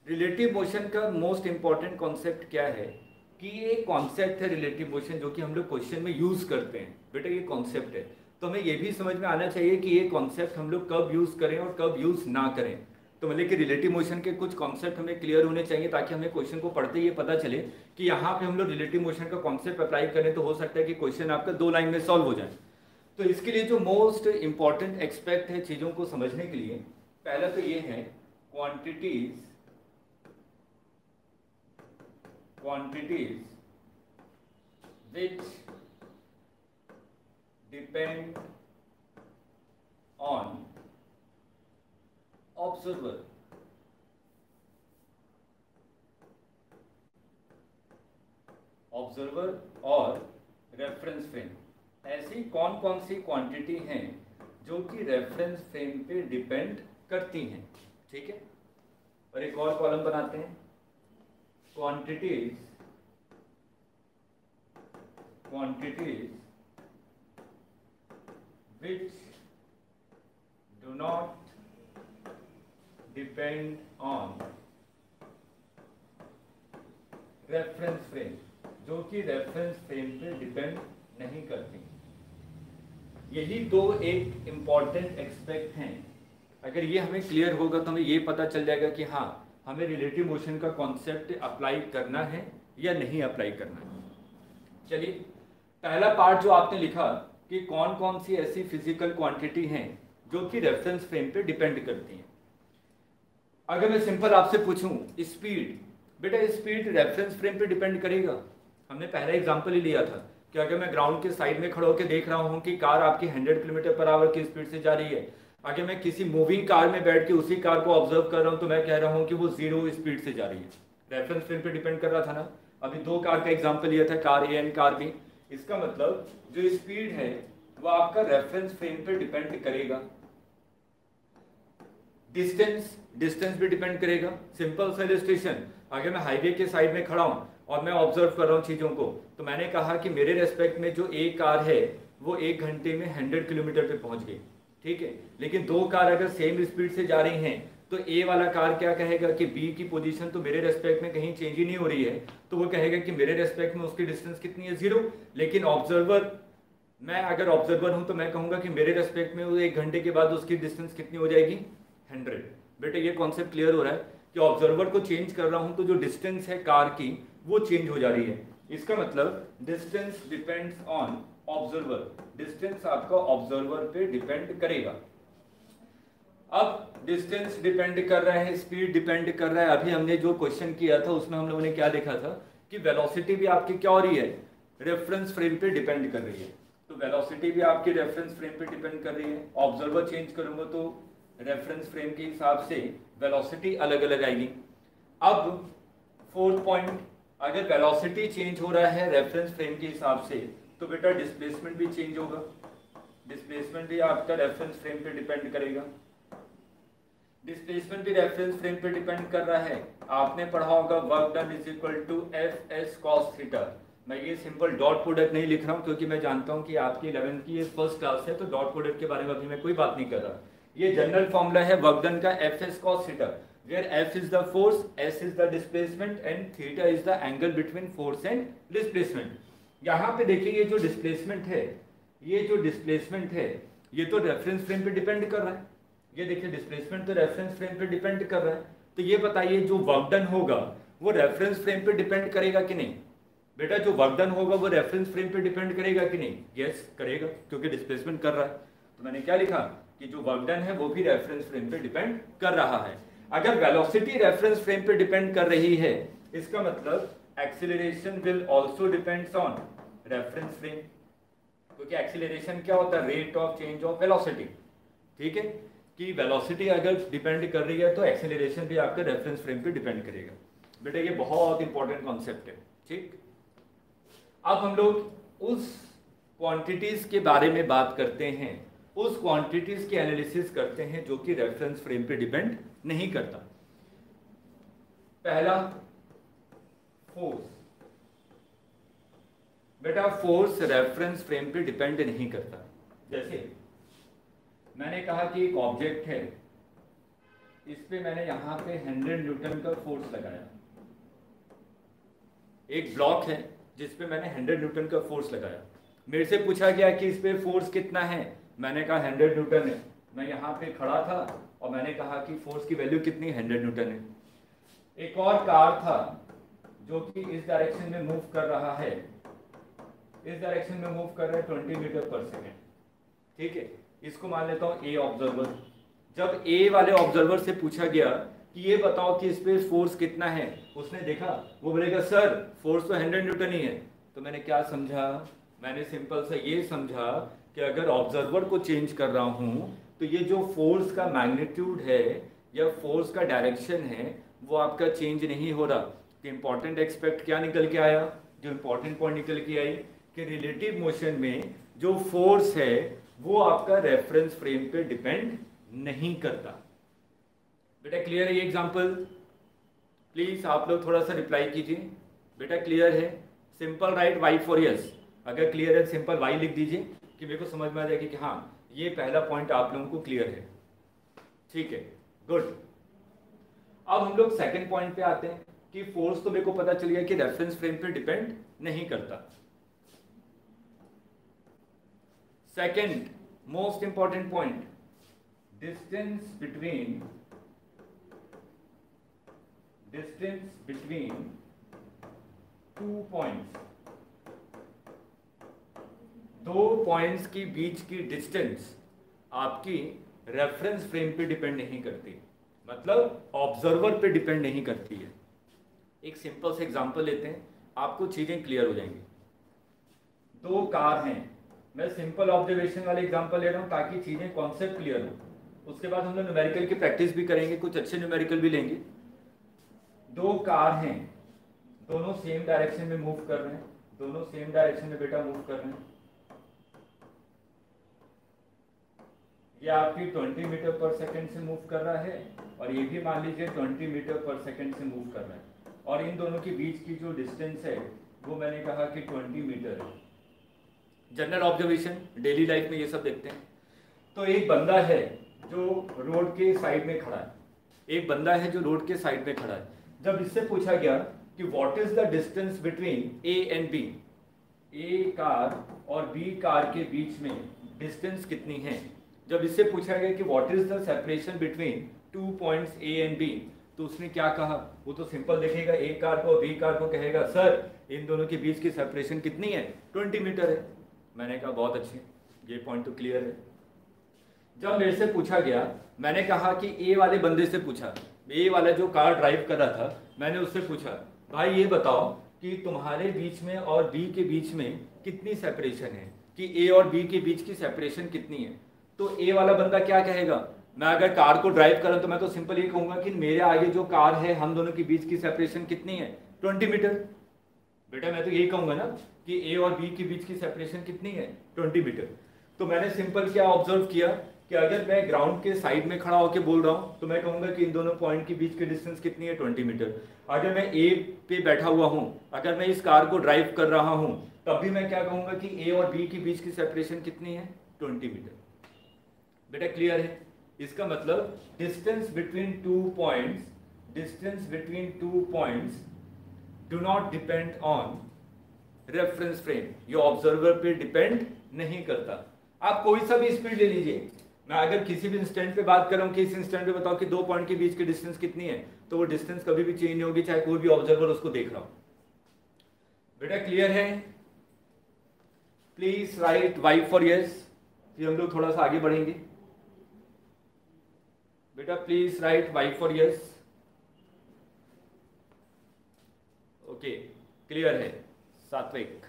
Relative motion का मोस्ट इंपॉर्टेंट कॉन्सेप्ट क्या है कि ये कॉन्सेप्ट है रिलेटिव मोशन जो कि हम लोग क्वेश्चन में यूज करते हैं। बेटा ये कॉन्सेप्ट है, तो हमें ये भी समझ में आना चाहिए कि ये कॉन्सेप्ट हम लोग कब यूज करें और कब यूज ना करें। तो मतलब कि रिलेटिव मोशन के कुछ कॉन्सेप्ट हमें क्लियर होने चाहिए ताकि हमें क्वेश्चन को पढ़ते ये पता चले कि यहाँ पे हम लोग रिलेटिव मोशन का कॉन्सेप्ट अप्लाई करें तो हो सकता है कि क्वेश्चन आपका 2 लाइन में सॉल्व हो जाए। तो इसके लिए जो मोस्ट इंपॉर्टेंट एक्सपेक्ट है चीज़ों को समझने के लिए, पहला तो ये है quantities which depend on observer। Observer और रेफरेंस फ्रेम, ऐसी कौन कौन सी क्वांटिटी हैं जो कि रेफरेंस फ्रेम पे डिपेंड करती हैं। ठीक है, और एक और कॉलम बनाते हैं, quantities which do not depend on reference frame, जो कि रेफरेंस फ्रेम पे डिपेंड नहीं करती। यही दो एक इम्पॉर्टेंट एस्पेक्ट हैं। अगर ये हमें क्लियर होगा तो हमें ये पता चल जाएगा कि हाँ हमें रिलेटिव मोशन का कॉन्सेप्ट अप्लाई करना है या नहीं अप्लाई करना है। चलिए, पहला पार्ट जो आपने लिखा कि कौन कौन सी ऐसी फिजिकल क्वांटिटी हैं जो कि रेफरेंस फ्रेम पे डिपेंड करती हैं। अगर मैं सिंपल आपसे पूछूं स्पीड, बेटा स्पीड रेफरेंस फ्रेम पे डिपेंड करेगा। हमने पहला एग्जांपल ही लिया था कि अगर मैं ग्राउंड के साइड में खड़ा होकर देख रहा हूं कि कार आपकी 100 किलोमीटर पर आवर की स्पीड से जा रही है, अगर मैं किसी मूविंग कार में बैठ के उसी कार को ऑब्जर्व कर रहा हूं तो मैं कह रहा हूं कि वो 0 स्पीड से जा रही है। रेफरेंस फ्रेम पे डिपेंड कर रहा था ना। अभी 2 कार का एग्जांपल लिया था, car A and car B. इसका मतलब जो स्पीड है वो आपका रेफरेंस फ्रेम पे डिपेंड करेगा। डिस्टेंस भी डिपेंड करेगा। सिंपल सा इलस्ट्रेशन, अगर मैं हाईवे के साइड में खड़ा हूं और मैं ऑब्जर्व कर रहा हूं चीजों को, तो मैंने कहा कि मेरे रेस्पेक्ट में जो एक कार है वो 1 घंटे में 100 किलोमीटर पे पहुंच गई। ठीक है, लेकिन 2 कार अगर सेम स्पीड से जा रही हैं तो ए वाला कार क्या कहेगा कि बी की पोजीशन तो मेरे रेस्पेक्ट में कहीं चेंज ही नहीं हो रही है, तो वो कहेगा कि मेरे रेस्पेक्ट में उसकी डिस्टेंस कितनी है 0। लेकिन ऑब्जर्वर, मैं अगर ऑब्जर्वर हूं तो मैं कहूंगा कि मेरे रेस्पेक्ट में वो 1 घंटे के बाद उसकी डिस्टेंस कितनी हो जाएगी 100। बेटा ये कॉन्सेप्ट क्लियर हो रहा है कि ऑब्जर्वर को चेंज कर रहा हूं तो जो डिस्टेंस है कार की वो चेंज हो जा रही है। इसका मतलब distance depends on observer, distance आपका ऑब्जर्वर पे डिपेंड करेगा। अब डिस्टेंस डिपेंड कर रहा है, स्पीड डिपेंड कर रहा है। अभी हमने जो क्वेश्चन किया था उसमें हम लोगों ने क्या देखा था कि वेलोसिटी भी आपकी क्या हो रही है, रेफरेंस फ्रेम पे डिपेंड कर रही है। तो वेलोसिटी भी आपकी रेफरेंस फ्रेम पे डिपेंड कर रही है। ऑब्जर्वर चेंज करूंगा तो रेफरेंस फ्रेम के हिसाब से वेलोसिटी अलग अलग आएगी। अब 4th पॉइंट, अगर वेलोसिटी चेंज हो रहा है रेफरेंस फ्रेम के हिसाब से तो बेटा डिस्प्लेसमेंट भी चेंज होगा। डिस्प्लेसमेंट भी आपका रेफरेंस फ्रेम पे डिपेंड करेगा। डिस्प्लेसमेंट भी रेफरेंस फ्रेम पे डिपेंड कर रहा है। आपने पढ़ा होगा work done is equal to F S cos theta. मैं ये सिंपल डॉट प्रोडक्ट नहीं लिख रहा हूँ क्योंकि मैं जानता हूँ कि आपकी 11th की ये फर्स्ट क्लास है, तो डॉट प्रोडक्ट के बारे में अभी मैं कोई बात नहीं कर रहा। ये जनरल फॉर्मूला है वर्क डन का F S cos theta, where F is the force, S is the displacement and theta is the angle between force and displacement. यहाँ पे देखिए ये जो डिस्प्लेसमेंट है, ये तो रेफरेंस फ्रेम पे डिपेंड कर रहा है। ये देखिए डिस्प्लेसमेंट तो रेफरेंस फ्रेम पे डिपेंड कर रहा है। तो ये बताइए जो वर्क डन होगा वो रेफरेंस फ्रेम पे डिपेंड करेगा कि नहीं। बेटा जो वर्क डन होगा वो रेफरेंस फ्रेम पे डिपेंड करेगा कि नहीं, यस करेगा, क्योंकि डिस्प्लेसमेंट कर रहा है। तो मैंने क्या लिखा कि जो वर्क डन है वो भी रेफरेंस फ्रेम पे डिपेंड कर रहा है। अगर वेलोसिटी रेफरेंस फ्रेम पे डिपेंड कर रही है, इसका मतलब acceleration will also depends on reference frame, क्योंकि एक्सीलरेशन क्या होता है, rate of change of velocity. ठीक है, कि वेलोसिटी अगर डिपेंड कर रही है तो एक्सेलरेशन भी आपके रेफरेंस फ्रेम पे डिपेंड करेगा। बेटा ये बहुत इंपॉर्टेंट कॉन्सेप्ट है। ठीक, अब हम लोग उस क्वांटिटीज के बारे में बात करते हैं, उस क्वांटिटीज की एनालिसिस करते हैं जो कि रेफरेंस फ्रेम पे डिपेंड नहीं करता। पहला फोर्स। बेटा फोर्स रेफरेंस फ्रेम पे डिपेंड नहीं करता। जैसे मैंने कहा कि एक ऑब्जेक्ट है, इस पे मैंने यहां पे 100 न्यूटन का फोर्स लगाया। एक ब्लॉक है जिस पे मैंने 100 न्यूटन का फोर्स लगाया। मेरे से पूछा गया कि इस पे फोर्स कितना है, मैंने कहा 100 न्यूटन है। मैं यहाँ पे खड़ा था और मैंने कहा कि फोर्स की वैल्यू कितनी, 100 न्यूटन है। एक और कार था जो कि इस डायरेक्शन में मूव कर रहा है, इस डायरेक्शन में मूव कर रहा है 20 मीटर पर सेकेंड। ठीक है, इसको मान लेता हूँ ए ऑब्जर्वर। जब ए वाले ऑब्जर्वर से पूछा गया कि ये बताओ कि इस पे फोर्स कितना है, उसने देखा, वो बोलेगा सर फोर्स तो 100 न्यूटन ही है। तो मैंने क्या समझा, मैंने सिंपल सा ये समझा कि अगर ऑब्जर्वर को चेंज कर रहा हूँ तो ये जो फोर्स का मैग्नीट्यूड है या फोर्स का डायरेक्शन है वो आपका चेंज नहीं हो रहा। तो इंपॉर्टेंट एक्सपेक्ट क्या निकल के आया, जो इंपॉर्टेंट पॉइंट निकल के आई कि रिलेटिव मोशन में जो फोर्स है वो आपका रेफरेंस फ्रेम पे डिपेंड नहीं करता। बेटा क्लियर है ये एग्जांपल? प्लीज आप लोग थोड़ा सा रिप्लाई कीजिए। बेटा क्लियर है? Simple write Y for yes. अगर क्लियर है सिंपल वाई लिख दीजिए कि मेरे को समझ में आ जाएगी कि हाँ ये पहला पॉइंट आप लोगों को क्लियर है। ठीक है, गुड। अब हम लोग सेकंड पॉइंट पे आते हैं कि फोर्स तो मेरे को पता चल गया कि रेफरेंस फ्रेम पे डिपेंड नहीं करता। Second most important point, distance between two points. दो पॉइंट्स के बीच की डिस्टेंस आपकी रेफरेंस फ्रेम पे डिपेंड नहीं करती, मतलब ऑब्जर्वर पे डिपेंड नहीं करती है। एक सिंपल से एग्जांपल लेते हैं, आपको चीजें क्लियर हो जाएंगी। दो कार हैं, मैं सिंपल ऑब्जर्वेशन वाले एग्जांपल ले रहा हूं ताकि चीजें कॉन्सेप्ट क्लियर हो। उसके बाद हम लोग न्यूमेरिकल की प्रैक्टिस भी करेंगे, कुछ अच्छे न्यूमेरिकल भी लेंगे। दो कार हैं, दोनों सेम डायरेक्शन में मूव कर रहे हैं, दोनों सेम डायरेक्शन में बेटा मूव कर रहे हैं। ये आपकी 20 मीटर पर सेकंड से मूव कर रहा है और ये भी मान लीजिए 20 मीटर पर सेकंड से मूव कर रहा है, और इन दोनों के बीच की जो डिस्टेंस है वो मैंने कहा कि 20 मीटर है। जनरल ऑब्जर्वेशन डेली लाइफ में ये सब देखते हैं। तो एक बंदा है जो रोड के साइड में खड़ा है, एक बंदा है जो रोड के साइड में खड़ा है। जब इससे पूछा गया कि what is the distance between A and B, A car और बी कार के बीच में डिस्टेंस कितनी है, जब इससे पूछा गया कि what is the separation between two points A and B, तो उसने क्या कहा, वो तो सिंपल देखेगा, ए कार को बी कार को कहेगा सर इन दोनों के बीच की सेपरेशन कितनी है, 20 मीटर है। मैंने कहा बहुत अच्छे, ये पॉइंट तो क्लियर है। जब मेरे से पूछा गया, मैंने कहा कि ए वाले बंदे से पूछा, ए वाला जो कार ड्राइव कर रहा था, मैंने उससे पूछा भाई ये बताओ कि तुम्हारे बीच में और बी के बीच में कितनी सेपरेशन है, कि ए और बी के बीच की सेपरेशन कितनी है। तो ए वाला बंदा क्या कहेगा, मैं अगर कार को ड्राइव कर रहा हूं तो मैं तो सिंपल ये कहूंगा कि मेरे आगे जो कार है हम दोनों के बीच की सेपरेशन कितनी है, 20 मीटर। बेटा मैं तो यही कहूंगा ना कि ए और बी के बीच की सेपरेशन कितनी है, 20 मीटर। तो मैंने सिंपल क्या ऑब्जर्व किया कि अगर मैं ग्राउंड के साइड में खड़ा होकर बोल रहा हूं तो मैं कहूंगा कि इन दोनों पॉइंट के बीच की डिस्टेंस कितनी है, 20 मीटर। अगर मैं ए पे बैठा हुआ हूं, अगर मैं इस कार को ड्राइव कर रहा हूं, तब भी मैं क्या कहूंगा कि ए और बी के बीच की सेपरेशन कितनी है, 20 मीटर। बेटा क्लियर है? इसका मतलब distance between two points do not depend on reference frame, ये ऑब्जर्वर पे डिपेंड नहीं करता। आप कोई सा भी स्पीड ले लीजिए, मैं अगर किसी भी इंस्टेंट पे बात कर रहा हूं कि इस इंस्टेंट पे बताओ कि दो पॉइंट के बीच की डिस्टेंस कितनी है, तो वो डिस्टेंस कभी भी चेंज नहीं होगी चाहे कोई भी ऑब्जर्वर उसको देख रहा हो। बेटा क्लियर है? Please write Y for yes. फिर हम लोग थोड़ा सा आगे बढ़ेंगे। बेटा please write Y for yes. Okay clear है सात्विक?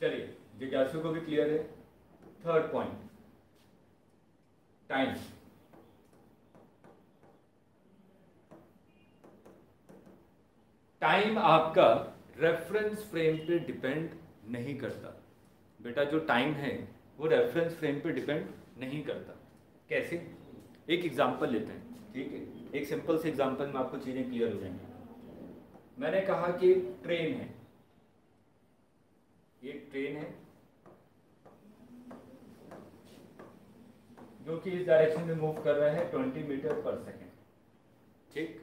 चलिए जिज्ञासु को भी क्लियर है। Third point, time. टाइम आपका रेफरेंस फ्रेम पे डिपेंड नहीं करता। बेटा जो टाइम है वो रेफरेंस फ्रेम पे डिपेंड नहीं करता। कैसे? एक एग्जांपल लेते हैं, ठीक है? एक सिंपल से एग्जांपल में आपको चीज़ें क्लियर हो जाएंगी। मैंने कहा कि ट्रेन है, एक ट्रेन है जो कि इस डायरेक्शन में मूव कर रहा है 20 मीटर पर सेकेंड, ठीक?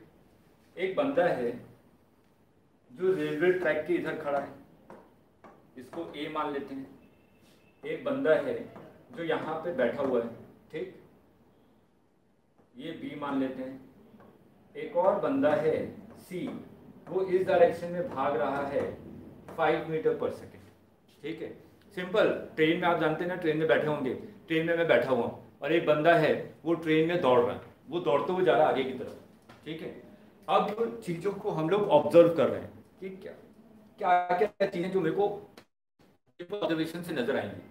एक बंदा है जो रेलवे ट्रैक के इधर खड़ा है, इसको ए मान लेते हैं। एक बंदा है जो यहाँ पे बैठा हुआ है, ठीक, ये बी मान लेते हैं। एक और बंदा है सी, वो इस डायरेक्शन में भाग रहा है 5 मीटर पर सेकेंड, ठीक है? सिंपल। ट्रेन में आप जानते हैं ना, ट्रेन में बैठे होंगे, ट्रेन में मैं बैठा हुआ हूँ और एक बंदा है वो ट्रेन में दौड़ रहा है, वो दौड़ते हुए जा रहा है आगे की तरफ, ठीक है? अब चीज़ों को हम लोग ऑब्जर्व कर रहे हैं कि क्या क्या क्या चीज़ें जो मेरे को ऑब्जर्वेशन से नजर आएंगी।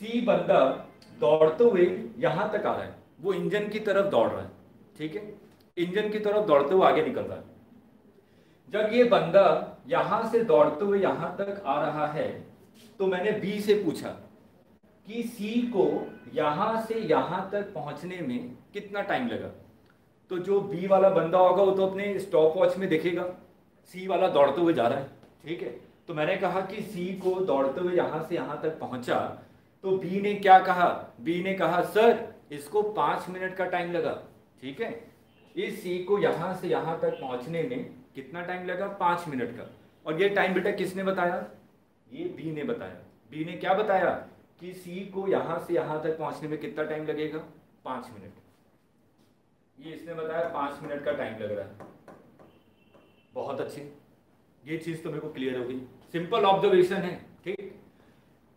सी बंदा दौड़ते हुए यहां तक आ रहा है, वो इंजन की तरफ दौड़ रहा है, ठीक है? इंजन की तरफ दौड़ते हुए आगे निकल रहा है। जब ये बंदा यहां से दौड़ते हुए यहां तक आ रहा है तो मैंने बी से पूछा कि सी को यहां से यहां तक पहुंचने में कितना टाइम लगा। तो जो बी वाला बंदा होगा वो तो अपने स्टॉप वॉच में देखेगा सी वाला दौड़ते हुए जा रहा है, ठीक है? तो मैंने कहा कि सी को दौड़ते हुए यहां से यहां तक पहुंचा, तो बी ने क्या कहा? बी ने कहा सर इसको 5 मिनट का टाइम लगा, ठीक है? इस सी को यहां से यहां तक पहुंचने में कितना टाइम लगा? 5 मिनट का। और ये टाइम बेटा किसने बताया? ये बी ने बताया। बी ने क्या बताया कि सी को यहां से यहां तक पहुंचने में कितना टाइम लगेगा? 5 मिनट। ये इसने बताया 5 मिनट का टाइम लग रहा है। बहुत अच्छी, ये चीज तो मेरे को क्लियर हो गई। सिंपल ऑब्जर्वेशन है, ठीक?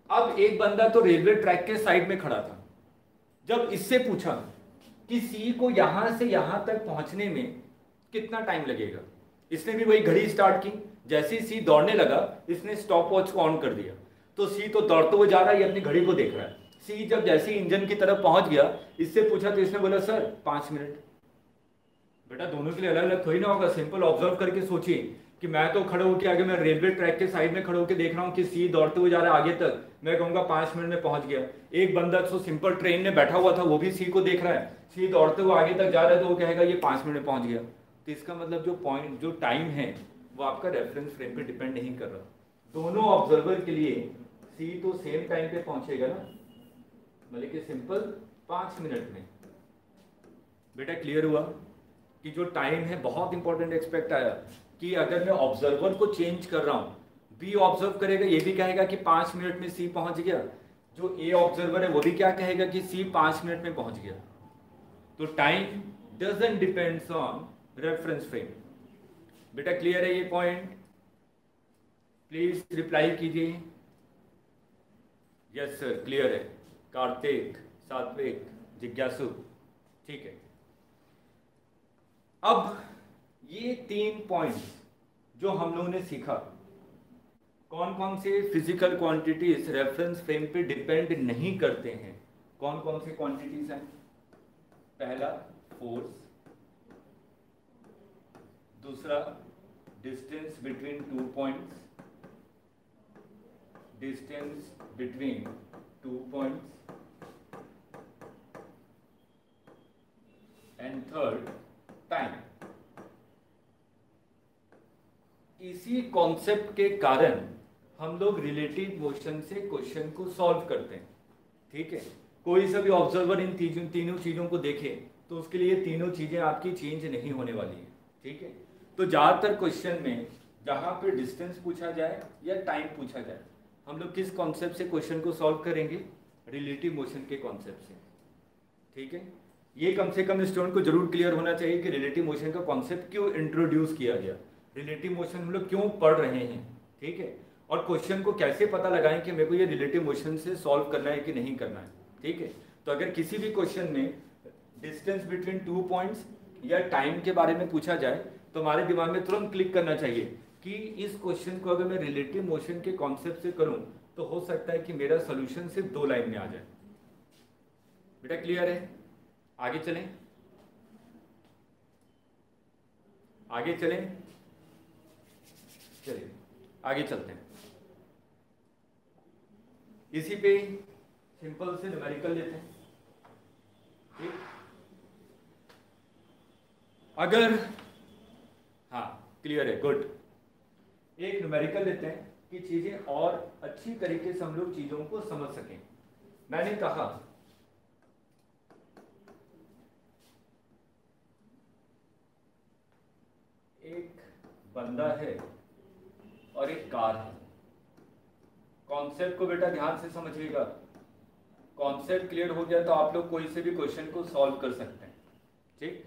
अब एक बंदा तो रेलवे ट्रैक के साइड में खड़ा था, जब इससे पूछा कि सी को यहां से यहां तक पहुंचने में कितना टाइम लगेगा, इसने भी वही घड़ी स्टार्ट की। जैसे ही सी दौड़ने लगा इसने स्टॉप वॉच को ऑन कर दिया, तो सी तो दौड़ते हुए जा रहा है, ये अपनी घड़ी को देख रहा है। सी जब जैसे ही इंजन की तरफ पहुंच गया, इससे पूछा तो इसने बोला सर 5 मिनट। बेटा दोनों के लिए अलग अलग थोड़ी ना होगा। सिंपल ऑब्जर्व करके सोचिए कि मैं तो खड़े होकर आगे, मैं रेलवे ट्रैक के साइड में खड़े होकर देख रहा हूँ कि सी दौड़ते हुए जा रहा है आगे तक, मैं कहूँगा 5 मिनट में पहुंच गया। एक बंदा तो सिंपल ट्रेन में बैठा हुआ था, वो भी सी को देख रहा है, सी दौड़ते हुए आगे तक जा रहा है, तो वो कहेगा ये 5 मिनट में पहुंच गया। तो इसका मतलब जो पॉइंट, जो टाइम है वो आपका रेफरेंस फ्रेम पे डिपेंड नहीं कर रहा। दोनों ऑब्जर्वर के लिए सी तो सेम टाइम पे पहुंचेगा ना, मतलब कि सिंपल 5 मिनट में। बेटा क्लियर हुआ कि जो टाइम है बहुत इंपॉर्टेंट एक्सपेक्ट आया कि अगर मैं ऑब्जर्वर को चेंज कर रहा हूँ, बी ऑब्जर्व करेगा, ये भी कहेगा कि 5 मिनट में सी पहुंच गया। जो ए ऑब्जर्वर है वो भी क्या कहेगा कि सी 5 मिनट में पहुंच गया। तो time doesn't depends on reference frame. बेटा क्लियर है ये पॉइंट? प्लीज रिप्लाई कीजिए। यस सर क्लियर है। कार्तिक, सात्विक, जिज्ञासु, ठीक है। अब ये 3 पॉइंट्स जो हम लोगों ने सीखा, कौन कौन से फिजिकल क्वांटिटीज रेफरेंस फ्रेम पे डिपेंड नहीं करते हैं? कौन कौन सी क्वांटिटीज हैं? पहला फोर्स, दूसरा distance between 2 points, distance between 2 points, and third time. इसी कॉन्सेप्ट के कारण हम लोग रिलेटिव मोशन से क्वेश्चन को सॉल्व करते हैं, ठीक है? कोई सा भी ऑब्जर्वर इन तीनों चीजों को देखे तो उसके लिए तीनों चीजें आपकी चेंज नहीं होने वाली है, ठीक है? तो ज्यादातर क्वेश्चन में जहां पे डिस्टेंस पूछा जाए या टाइम पूछा जाए, हम लोग किस कॉन्सेप्ट से क्वेश्चन को सॉल्व करेंगे? रिलेटिव मोशन के कॉन्सेप्ट से, ठीक है? ये कम से कम स्टूडेंट को जरूर क्लियर होना चाहिए कि रिलेटिव मोशन का कॉन्सेप्ट क्यों इंट्रोड्यूस किया गया, रिलेटिव मोशन हम लोग क्यों पढ़ रहे हैं, ठीक है? और क्वेश्चन को कैसे पता लगाएं कि मेरे को ये रिलेटिव मोशन से सॉल्व करना है कि नहीं करना है, ठीक है? तो अगर किसी भी क्वेश्चन में डिस्टेंस बिटवीन 2 पॉइंट्स या टाइम के बारे में पूछा जाए तो हमारे दिमाग में तुरंत क्लिक करना चाहिए कि इस क्वेश्चन को अगर मैं रिलेटिव मोशन के कॉन्सेप्ट से करूं तो हो सकता है कि मेरा सोल्यूशन सिर्फ 2 लाइन में आ जाए। बेटा क्लियर है? आगे चलें, आगे चलें, चलिए आगे चलते हैं। इसी पे सिंपल से न्यूमेरिकल लेते हैं, ठीक। अगर हाँ क्लियर है, गुड। एक न्यूमेरिकल लेते हैं कि चीजें और अच्छी तरीके से हम लोग चीजों को समझ सकें। मैंने कहा एक बंदा है और एक कार है। कॉन्सेप्ट को बेटा ध्यान से समझिएगा। कॉन्सेप्ट क्लियर हो गया तो आप लोग कोई से भी क्वेश्चन को सॉल्व कर सकते हैं, ठीक।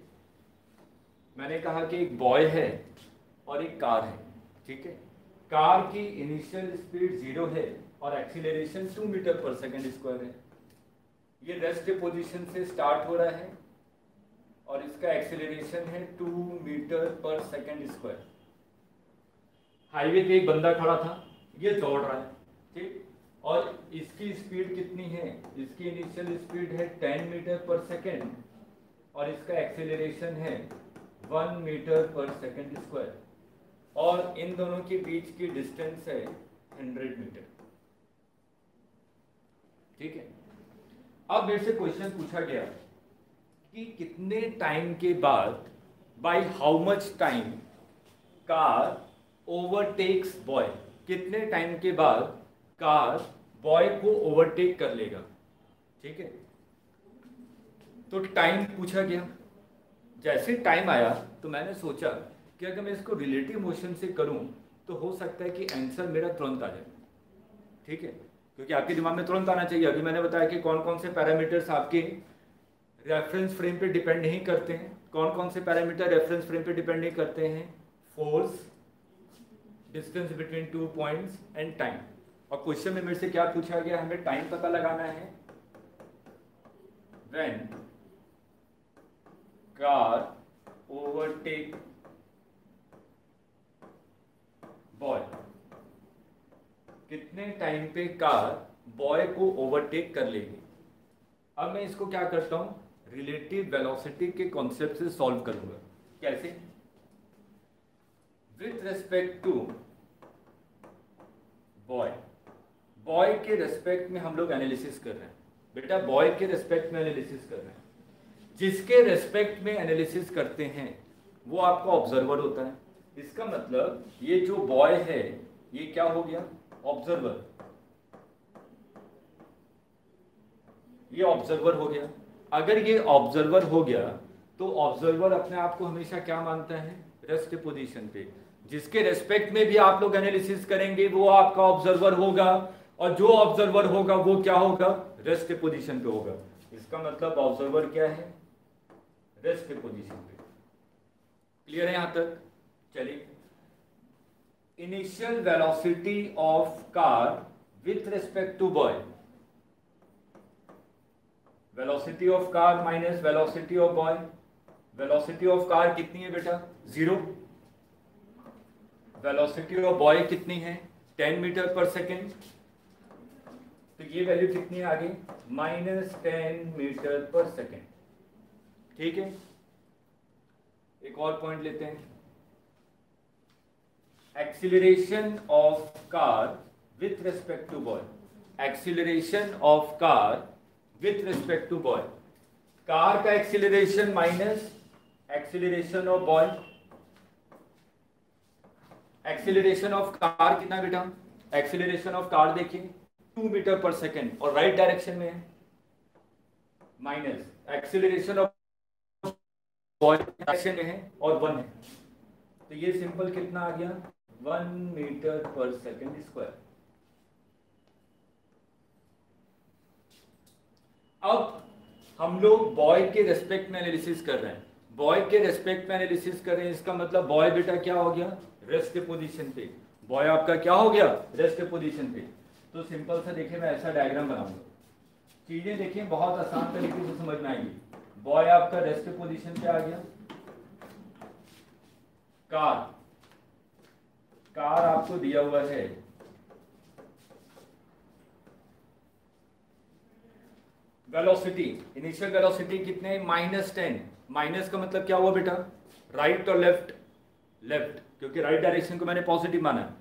मैंने कहा कि एक बॉय है और एक कार है, ठीक है। कार की इनिशियल स्पीड 0 है और एक्सीलरेशन 2 मीटर पर सेकंड स्क्वायर है। ये रेस्ट पोजीशन से स्टार्ट हो रहा है और इसका एक्सीलरेशन है 2 मीटर पर सेकंड स्क्वायर। हाईवे पे एक बंदा खड़ा था, ये दौड़ रहा है, ठीक। और इसकी स्पीड कितनी है? इसकी इनिशियल स्पीड है 10 मीटर पर सेकंड और इसका एक्सीलरेशन है 1 मीटर पर सेकंड स्क्वायर और इन दोनों के बीच की डिस्टेंस है 100 मीटर, ठीक है। अब मेरे से क्वेश्चन पूछा गया कि कितने टाइम के बाद, by how much time car overtakes boy, कितने टाइम के बाद कार बॉय को ओवरटेक कर लेगा, ठीक है। तो टाइम पूछा गया। जैसे टाइम आया तो मैंने सोचा कि अगर मैं इसको रिलेटिव मोशन से करूं तो हो सकता है कि आंसर मेरा तुरंत आ जाए, ठीक है, क्योंकि आपके दिमाग में तुरंत आना चाहिए। अभी मैंने बताया कि कौन कौन से पैरामीटर्स आपके रेफरेंस फ्रेम पे डिपेंड नहीं करते हैं। कौन कौन से पैरामीटर रेफरेंस फ्रेम पे डिपेंड नहीं करते हैं? Force, distance between 2 points and time. और क्वेश्चन में मेरे से क्या पूछा गया? हमें टाइम पता लगाना है व्हेन कार ओवरटेक बॉय, कितने टाइम पे कार बॉय को ओवरटेक कर लेगी। अब मैं इसको क्या करता हूं, रिलेटिव वेलोसिटी के कॉन्सेप्ट से सॉल्व करूंगा। कैसे? With respect to boy, boy के रेस्पेक्ट में हम लोग एनालिसिस कर रहे हैं बेटा, बॉय के रेस्पेक्ट में एनालिसिस कर रहे हैं। जिसके रेस्पेक्ट में एनालिसिस करते हैं वो आपका ऑब्जर्वर होता है। इसका मतलब ये जो बॉय है ये क्या हो गया? ऑब्जर्वर। ये ऑब्जर्वर हो गया। अगर ये ऑब्जर्वर हो गया तो ऑब्जर्वर अपने आप को हमेशा क्या मानता है? रेस्ट पोजीशन पे। जिसके रेस्पेक्ट में भी आप लोग एनालिसिस करेंगे वो आपका ऑब्जर्वर होगा और जो ऑब्जर्वर होगा वो क्या होगा? रेस्ट पोजीशन पे होगा। इसका मतलब ऑब्जर्वर क्या है? रेस्ट पोजीशन पे। क्लियर है यहां तक? चलिए, initial velocity of car with respect to boy, velocity of car minus velocity of boy. Velocity of car कितनी है बेटा? 0। वेलोसिटी ऑफ बॉय कितनी है? 10 मीटर पर सेकेंड। तो ये वैल्यू कितनी है आगे? -10 मीटर पर सेकेंड, ठीक है। एक और पॉइंट लेते हैं, acceleration of car with respect to boy. Acceleration of car with respect to boy, car का acceleration minus acceleration of boy. Acceleration of car कितना बेटा? एक्सीलरेशन ऑफ कार देखिए 2 मीटर पर सेकेंड और राइट डायरेक्शन में है, minus acceleration of boy direction में है और 1 है। तो ये सिंपल कितना आ गया? 1 मीटर पर सेकेंड स्क्वायर। अब हम लोग बॉय के रेस्पेक्ट में एनालिसिस कर रहे हैं। बॉय के रेस्पेक्ट में एनालिसिस कर रहे हैं, इसका मतलब बॉय बेटा क्या हो गया? रेस्ट पोजीशन पे। बॉय आपका क्या हो गया? रेस्ट पोजीशन पे। तो सिंपल सा देखिए, मैं ऐसा डायग्राम बनाऊंगा। चीजें देखिए बहुत आसान तरीके से समझ में आएंगी। बॉय आपका रेस्ट पोजीशन पे आ गया। कार आपको दिया हुआ है वेलोसिटी, इनिशियल वेलोसिटी कितने? -10। माइनस का मतलब क्या हुआ बेटा? राइट और लेफ्ट? लेफ्ट, क्योंकि राइट डायरेक्शन को मैंने पॉजिटिव माना।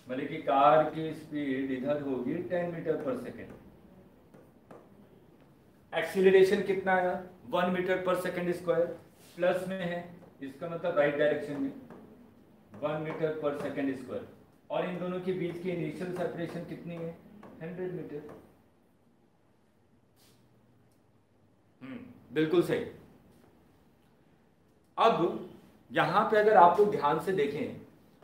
मतलब कि कार की स्पीड इधर होगी 10 मीटर पर सेकेंड। एक्सीलरेशन कितना आया 1 metre per second square, plus में है इसका मतलब राइट डायरेक्शन में 1 मीटर पर सेकेंड स्क्वायर, और इन दोनों के बीच की इनिशियल सेपरेशन कितनी है 100 मीटर। बिल्कुल सही। अब यहां पे अगर आप लोग ध्यान से देखें,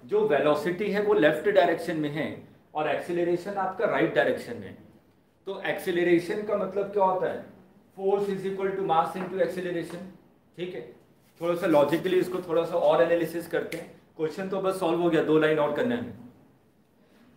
जो वेलोसिटी है वो लेफ्ट डायरेक्शन में है और एक्सीलरेशन आपका राइट डायरेक्शन में। तो एक्सीलरेशन का मतलब क्या होता है, force is equal to mass into acceleration. ठीक है, थोड़ा सा लॉजिकली इसको थोड़ा सा और एनालिसिस करते हैं। क्वेश्चन तो बस सॉल्व हो गया, 2 लाइन और करना है।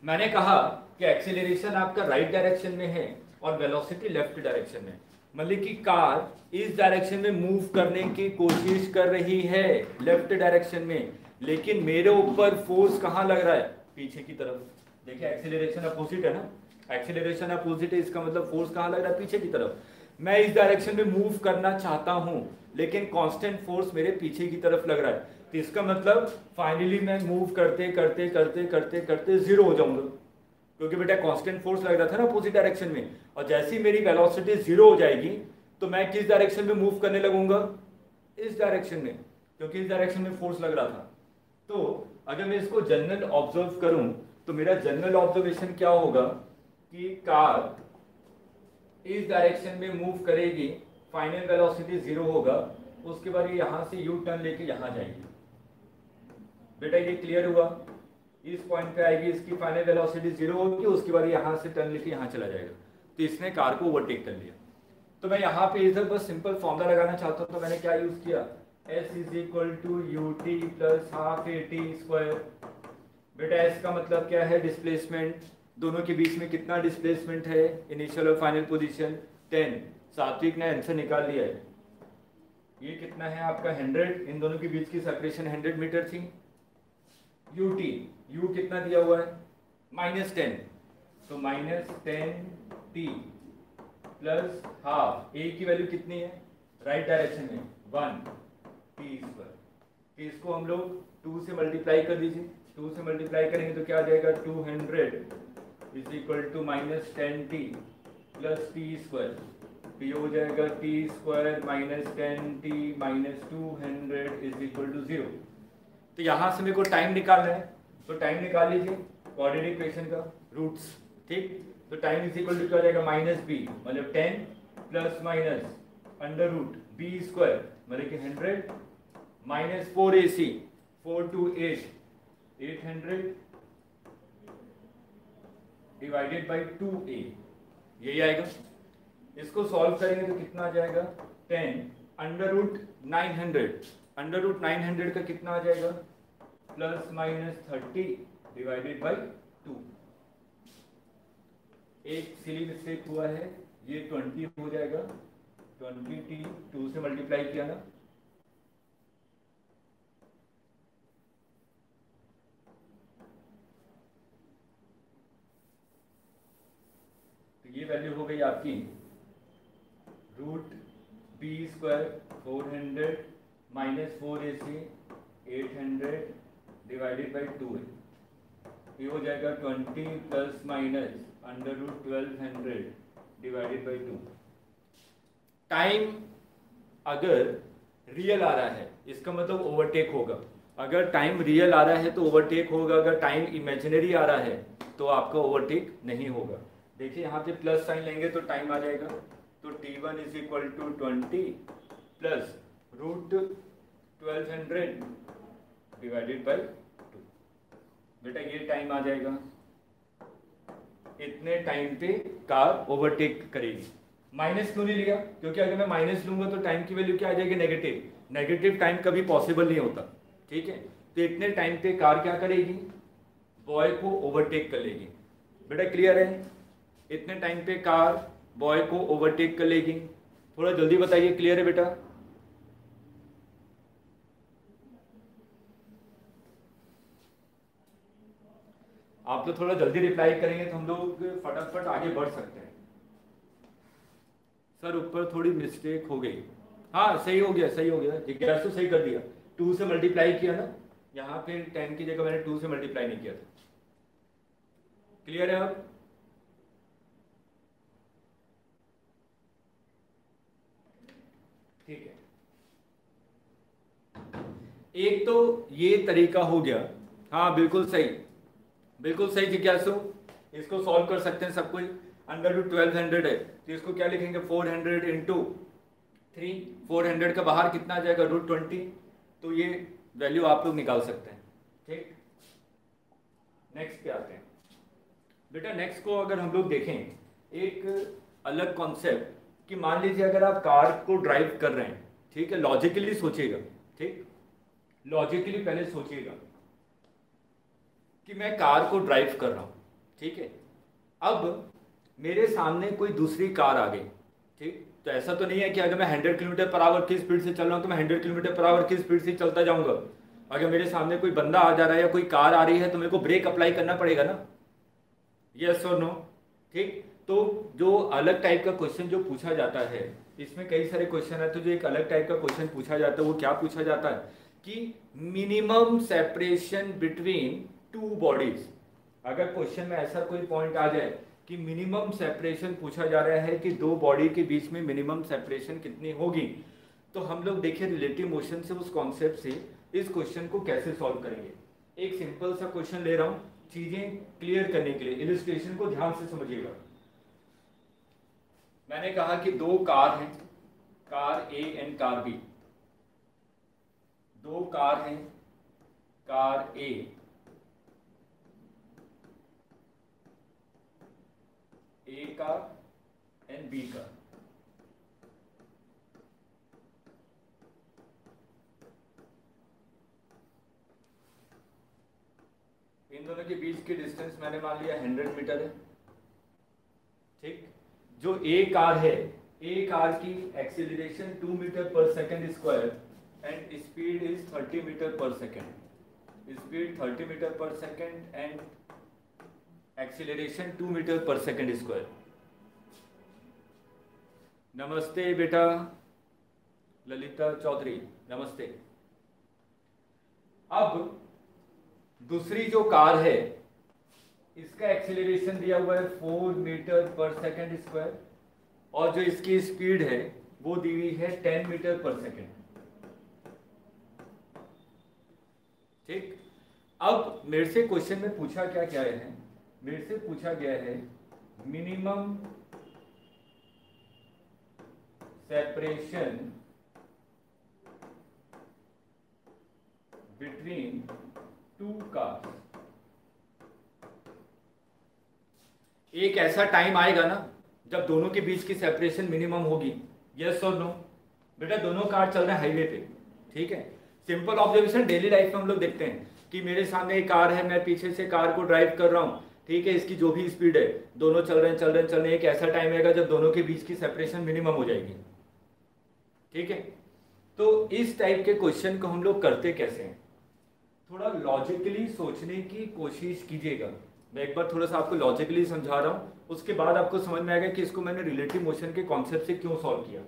मैंने कहा कि एक्सीलरेशन आपका राइट डायरेक्शन में है और वेलोसिटी लेफ्ट डायरेक्शन में, मतलब कि कार इस डायरेक्शन में मूव करने की कोशिश कर रही है लेफ्ट डायरेक्शन में, लेकिन मेरे ऊपर फोर्स कहाँ लग रहा है, पीछे की तरफ। देखिए एक्सीलरेशन अपोजिट है ना, एक्सीलरेशन अपोजिट है, इसका मतलब फोर्स कहाँ लग रहा है, पीछे की तरफ। मैं इस डायरेक्शन में मूव करना चाहता हूँ लेकिन कांस्टेंट फोर्स मेरे पीछे की तरफ लग रहा है, तो इसका मतलब फाइनली मैं मूव करते करते करते करते करते जीरो हो जाऊंगा, क्योंकि बेटा कांस्टेंट फोर्स लग रहा था ना अपोजिट डायरेक्शन में। और जैसे ही मेरी वेलोसिटी जीरो हो जाएगी तो मैं किस डायरेक्शन में मूव करने लगूंगा, इस डायरेक्शन में, क्योंकि इस डायरेक्शन में फोर्स लग रहा था। तो अगर मैं इसको जनरल ऑब्जर्व करूं तो मेरा जनरल ऑब्जर्वेशन क्या होगा कि कार इस डायरेक्शन में मूव करेगी, फाइनल वेलोसिटी जीरो होगा, उसके बाद ये यहां से यू टर्न लेके यहां जाएगी। बेटा ये क्लियर हुआ, इस पॉइंट पे आएगी, इसकी फाइनल वेलोसिटी जीरो होगी, उसके बाद यहां से टर्न लेके यहां चला जाएगा। तो इसने कार को ओवरटेक कर लिया। तो मैं यहाँ पे इधर बस सिंपल फॉर्मूला लगाना चाहता हूँ, तो मैंने क्या यूज किया, S is equal to u t plus half a t square. बेटा S का मतलब क्या है, डिस्प्लेसमेंट, दोनों के बीच में कितना डिस्प्लेसमेंट है, इनिशियल और फाइनल पोजीशन 10। सात्विक ने आंसर निकाल लिया है, ये कितना है आपका 100, इन दोनों के बीच की सेपरेशन 100 मीटर थी। यू टी, यू कितना दिया हुआ है -10, तो -10t प्लस हाफ, ए की वैल्यू कितनी है राइट डायरेक्शन में 1t स्क्वायर। तो इसको हम लोग 2 से मल्टीप्लाई कर दीजिए, 2 से मल्टीप्लाई करेंगे तो क्या आ जाएगा 200 is equal to -10t plus t square. तो ये हो जाएगा t square -10t minus 200 is equal to 0। तो यहाँ से मेरे को टाइम निकालना है, तो टाइम निकाल लीजिए कोऑर्डिनेट इक्वेशन का रूट्स। ठीक, तो टाइम इज इक्वल टू क्या हो जाएगा -b, मतलब 10 plus minus under root b square, मतलब कि 100 minus 4ac, 4 to 8, 800 divided by 2a, यही आएगा। इसको सॉल्व करेंगे तो कितना आ जाएगा 10 अंडर रूट 900, अंडर रूट 900 का कितना आ जाएगा प्लस माइनस 30 डिवाइडेड बाई 2। एक सिली मिस्टेक हुआ है, ये 20 हो जाएगा, 20t 2 से मल्टीप्लाई किया ना, तो ये वैल्यू हो गई आपकी root b square 400 minus 4ac 800 divided by 2 है। ये हो जाएगा 20 plus minus under root 1200 divided by 2। Time अगर रियल आ रहा है इसका मतलब ओवरटेक होगा, अगर टाइम रियल आ रहा है तो ओवरटेक होगा, अगर टाइम इमेजिनरी आ रहा है तो आपका ओवरटेक नहीं होगा। देखिए यहाँ पे प्लस साइन लेंगे तो टाइम आ जाएगा, तो t1 is equal to 20 plus root 1200 divided by 2। बेटा ये टाइम आ जाएगा, इतने टाइम पे कार ओवरटेक करेगी। माइनस क्यों नहीं लिया, क्योंकि अगर मैं माइनस लूंगा तो टाइम की वैल्यू क्या आ जाएगी नेगेटिव, नेगेटिव टाइम कभी पॉसिबल नहीं होता। ठीक है, तो इतने टाइम पे कार क्या करेगी, बॉय को ओवरटेक कर लेगी। बेटा क्लियर है, इतने टाइम पे कार बॉय को ओवरटेक कर लेगी। थोड़ा जल्दी बताइए, क्लियर है बेटा? आप तो थोड़ा जल्दी रिप्लाई करेंगे तो हम लोग फटाफट आगे बढ़ सकते हैं। सर ऊपर थोड़ी मिस्टेक हो गई, हाँ सही हो गया, सही हो गया, जिज्ञासु सही कर दिया, 2 से मल्टीप्लाई किया ना, यहाँ पे 10 की जगह मैंने 2 से मल्टीप्लाई नहीं किया था। क्लियर है अब? ठीक है, एक तो ये तरीका हो गया। हाँ बिल्कुल सही, बिल्कुल सही जिज्ञासु, इसको सॉल्व कर सकते हैं सब कुछ। अंडर रूट 1200 है तो इसको क्या लिखेंगे, 400 इंटू 3, 400 का बाहर कितना आ जाएगा, √20। तो ये वैल्यू आप लोग निकाल सकते हैं। ठीक, नेक्स्ट पे आते हैं बेटा। नेक्स्ट को अगर हम लोग देखें, एक अलग कॉन्सेप्ट कि मान लीजिए अगर आप कार को ड्राइव कर रहे हैं, ठीक है, लॉजिकली सोचिएगा, ठीक, लॉजिकली पहले सोचिएगा कि मैं कार को ड्राइव कर रहा हूं, ठीक है। अब मेरे सामने कोई दूसरी कार आ गई, ठीक, तो ऐसा तो नहीं है कि अगर मैं 100 किलोमीटर पर आवर की स्पीड से चल रहा हूं तो मैं 100 किलोमीटर पर आवर की स्पीड से चलता जाऊंगा। अगर मेरे सामने कोई बंदा आ जा रहा है या कोई कार आ रही है तो मेरे को ब्रेक अप्लाई करना पड़ेगा ना, यस और नो। ठीक, तो जो अलग टाइप का क्वेश्चन जो पूछा जाता है, इसमें कई सारे क्वेश्चन है, तो जो एक अलग टाइप का क्वेश्चन पूछा जाता है वो क्या पूछा जाता है कि minimum separation between two bodies. अगर क्वेश्चन में ऐसा कोई पॉइंट आ जाए कि मिनिमम सेपरेशन पूछा जा रहा है कि दो बॉडी के बीच में मिनिमम सेपरेशन कितनी होगी, तो हम लोग देखिए रिलेटिव मोशन से, उस कॉन्सेप्ट से इस क्वेश्चन को कैसे सॉल्व करेंगे। एक सिंपल सा क्वेश्चन ले रहा हूं चीजें क्लियर करने के लिए, इलस्ट्रेशन को ध्यान से समझिएगा। मैंने कहा कि दो कार हैं, car A and car B. दो कार हैं, car A car and B car. इन दोनों के बीच की डिस्टेंस मैंने मान लिया 100 मीटर है। ठीक, जो ए कार है, ए कार की acceleration 2 metre per second square and speed is 30 metre per second. Speed 30 metre per second and acceleration 2 metre per second square. नमस्ते बेटा ललिता चौधरी, नमस्ते। अब दूसरी जो कार है, इसका एक्सीलरेशन दिया हुआ है 4 मीटर पर सेकेंड स्क्वायर और जो इसकी स्पीड है वो दी हुई है 10 मीटर पर सेकेंड। ठीक, अब मेरे से क्वेश्चन में पूछा क्या क्या है, मेरे से पूछा गया है minimum separation between to cars. एक ऐसा टाइम आएगा ना जब दोनों के बीच की सेपरेशन मिनिमम होगी, यस और नो। बेटा दोनों कार चल रहे हैं हाईवे पे, ठीक है। सिंपल ऑब्जर्वेशन डेली लाइफ में हम लोग देखते हैं कि मेरे सामने एक कार है, मैं पीछे से कार को ड्राइव कर रहा हूं, ठीक है, इसकी जो भी स्पीड है, दोनों चल रहे हैं। एक ऐसा टाइम आएगा जब दोनों के बीच की सेपरेशन मिनिमम हो जाएगी, ठीक है। तो इस टाइप के क्वेश्चन को हम लोग करते कैसे हैं, थोड़ा लॉजिकली सोचने की कोशिश कीजिएगा। मैं एक बार थोड़ा सा आपको लॉजिकली समझा रहा हूं, उसके बाद आपको समझ में आएगा कि इसको मैंने रिलेटिव मोशन के कॉन्सेप्ट से क्यों सॉल्व किया।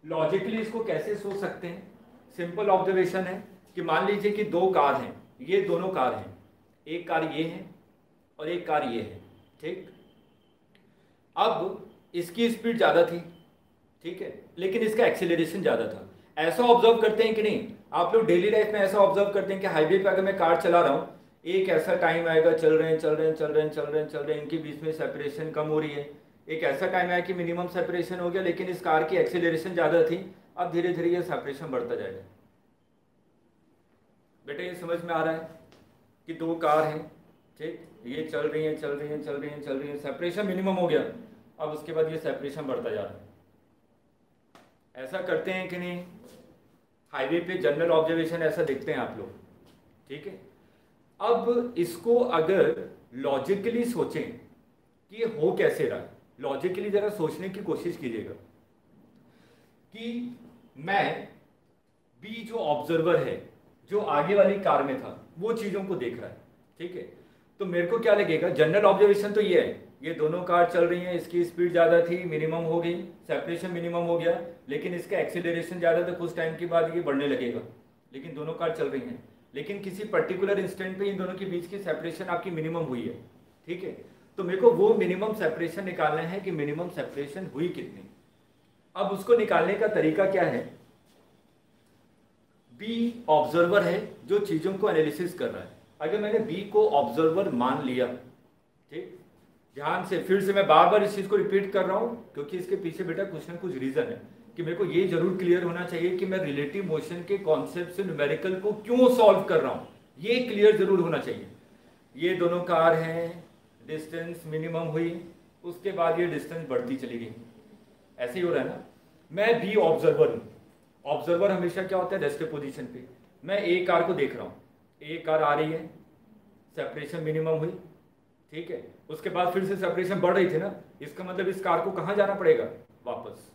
लॉजिकली इसको कैसे सोच सकते हैं, सिंपल ऑब्जर्वेशन है कि मान लीजिए कि दो कार हैं, ये दोनों कार हैं, एक कार ये है और एक कार ये है, ठीक। अब इसकी स्पीड ज़्यादा थी, ठीक है, लेकिन इसका एक्सीलरेशन ज़्यादा था। ऐसा ऑब्जर्व करते हैं कि नहीं आप लोग, डेली लाइफ में ऐसा ऑब्जर्व करते हैं कि हाईवे पे अगर मैं कार चला रहा हूँ, एक ऐसा टाइम आएगा, चल रहे हैं, इनके बीच में सेपरेशन कम हो रही है। एक ऐसा टाइम आया कि मिनिमम सेपरेशन हो गया, लेकिन इस कार की एक्सीलरेशन ज़्यादा थी, अब धीरे धीरे ये सेपरेशन बढ़ता जाएगा। बेटा ये समझ में आ रहा है कि दो कार हैं, ठीक, ये चल रही हैं, सेपरेशन मिनिमम हो गया, अब उसके बाद ये सेपरेशन बढ़ता जा रहा है। ऐसा करते हैं कि नहीं, हाईवे पे जनरल ऑब्जर्वेशन ऐसा देखते हैं आप लोग, ठीक है। अब इसको अगर लॉजिकली सोचें कि ये हो कैसे रहा है, लॉजिकली जरा सोचने की कोशिश कीजिएगा कि मैं भी जो ऑब्जर्वर है, जो आगे वाली कार में था, वो चीजों को देख रहा है, ठीक है। तो मेरे को क्या लगेगा, जनरल ऑब्जर्वेशन तो ये है, ये दोनों कार चल रही हैं, इसकी स्पीड ज़्यादा थी, मिनिमम हो गई, सेपरेशन मिनिमम हो गया, लेकिन इसका एक्सीलरेशन ज़्यादा था, कुछ टाइम के बाद ये बढ़ने लगेगा, लेकिन दोनों कार चल रही हैं। लेकिन किसी पर्टिकुलर इंस्टेंट पे इन दोनों के बीच की सेपरेशन आपकी मिनिमम हुई है, ठीक है। तो मेरे को वो मिनिमम सेपरेशन निकालना है कि मिनिमम सेपरेशन हुई कितनी। अब उसको निकालने का तरीका क्या है, बी ऑब्जर्वर है जो चीजों को एनालिसिस कर रहा है। अगर मैंने बी को ऑब्जर्वर मान लिया, ठीक, ध्यान से, फिर से मैं बार बार इस चीज को रिपीट कर रहा हूं क्योंकि इसके पीछे बेटा कुछ ना कुछ रीजन है कि मेरे को ये जरूर क्लियर होना चाहिए कि मैं रिलेटिव मोशन के कॉन्सेप्ट से न्यूमेरिकल को क्यों सॉल्व कर रहा हूं, ये क्लियर जरूर होना चाहिए। ये दोनों कार हैं, डिस्टेंस मिनिमम हुई, उसके बाद ये डिस्टेंस बढ़ती चली गई, ऐसे ही हो रहा है ना। मैं बी ऑब्जर्वर हूं, ऑब्जर्वर हमेशा क्या होता है, रेस्ट पोजीशन पे। मैं ए कार को देख रहा हूं, ए कार आ रही है, सेपरेशन मिनिमम हुई, ठीक है, उसके बाद फिर से सेपरेशन बढ़ रही थी ना, इसका मतलब इस कार को कहां जाना पड़ेगा, वापस।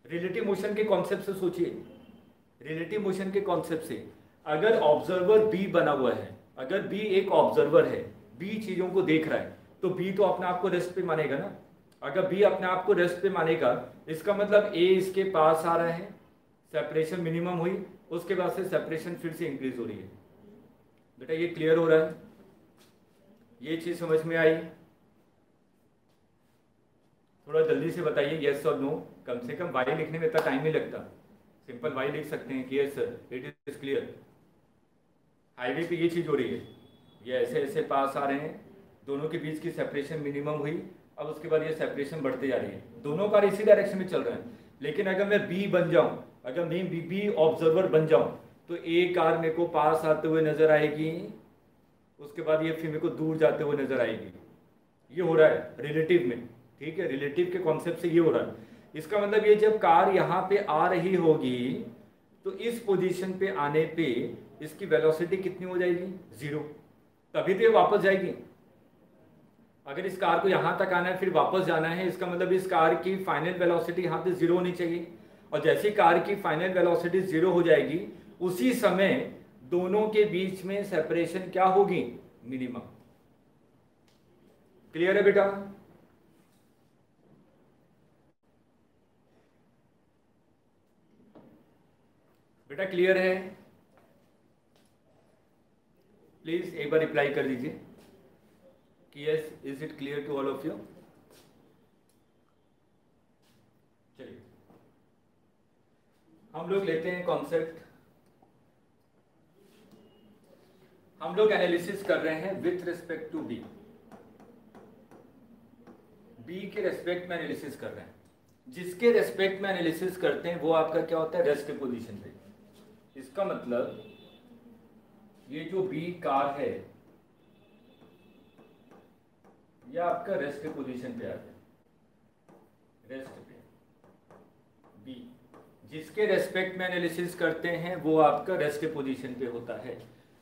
रिलेटिव मोशन के कॉन्सेप्ट से सोचिए, रिलेटिव मोशन के कॉन्सेप्ट से अगर ऑब्जर्वर बी बना हुआ है, अगर बी एक ऑब्जर्वर है, बी चीजों को देख रहा है, तो बी तो अपने आप को रेस्ट पे मानेगा ना। अगर बी अपने आप को रेस्ट पे मानेगा, इसका मतलब ए इसके पास आ रहा है, सेपरेशन मिनिमम हुई, उसके बाद से सेपरेशन फिर से इंक्रीज हो रही है। बेटा ये क्लियर हो रहा है, ये चीज समझ में आई? थोड़ा जल्दी से बताइए यस और नो, कम से कम वाई लिखने में इतना टाइम नहीं लगता, सिंपल वाई लिख सकते हैं कि yes sir it is clear. Highway पे ये चीज हो रही है, ये ऐसे ऐसे पास आ रहे हैं, दोनों के बीच की सेपरेशन मिनिमम हुई, अब उसके बाद ये सेपरेशन बढ़ते जा रही है, दोनों कार इसी डायरेक्शन में चल रहे हैं। लेकिन अगर मैं बी बन जाऊं, अगर मैं बी ऑब्जर्वर बन जाऊं, तो ए कार मेरे को पास आते हुए नजर आएगी, उसके बाद ये फिर मेरे को दूर जाते हुए नजर आएगी। ये हो रहा है रिलेटिव में, ठीक है, रिलेटिव के कॉन्सेप्ट से ये हो रहा है। इसका मतलब ये जब कार यहाँ पे आ रही होगी तो इस पोजीशन पे आने पे इसकी वेलोसिटी कितनी हो जाएगी, 0, तभी तो ये वापस जाएगी। अगर इस कार को यहाँ तक आना है फिर वापस जाना है, इसका मतलब इस कार की फाइनल वेलोसिटी यहाँ पे 0 होनी चाहिए। और जैसी कार की फाइनल वेलोसिटी 0 हो जाएगी, उसी समय दोनों के बीच में सेपरेशन क्या होगी, मिनिमम। क्लियर है बेटा? बेटा क्लियर है? प्लीज एक बार रिप्लाई कर दीजिए कि yes, is it clear to all of you. चलिए हम लोग लेते हैं कॉन्सेप्ट, हम लोग एनालिसिस कर रहे हैं with respect to B, B के रेस्पेक्ट में एनालिसिस कर रहे हैं। जिसके रेस्पेक्ट में एनालिसिस करते हैं वो आपका क्या होता है, रेस्ट पोजीशन पे। इसका मतलब ये जो बी कार है यह आपका रेस्ट पोजीशन पे आ जाए, रेस्ट पे बी। जिसके रेस्पेक्ट में एनालिसिस करते हैं वो आपका रेस्ट पोजीशन पे होता है,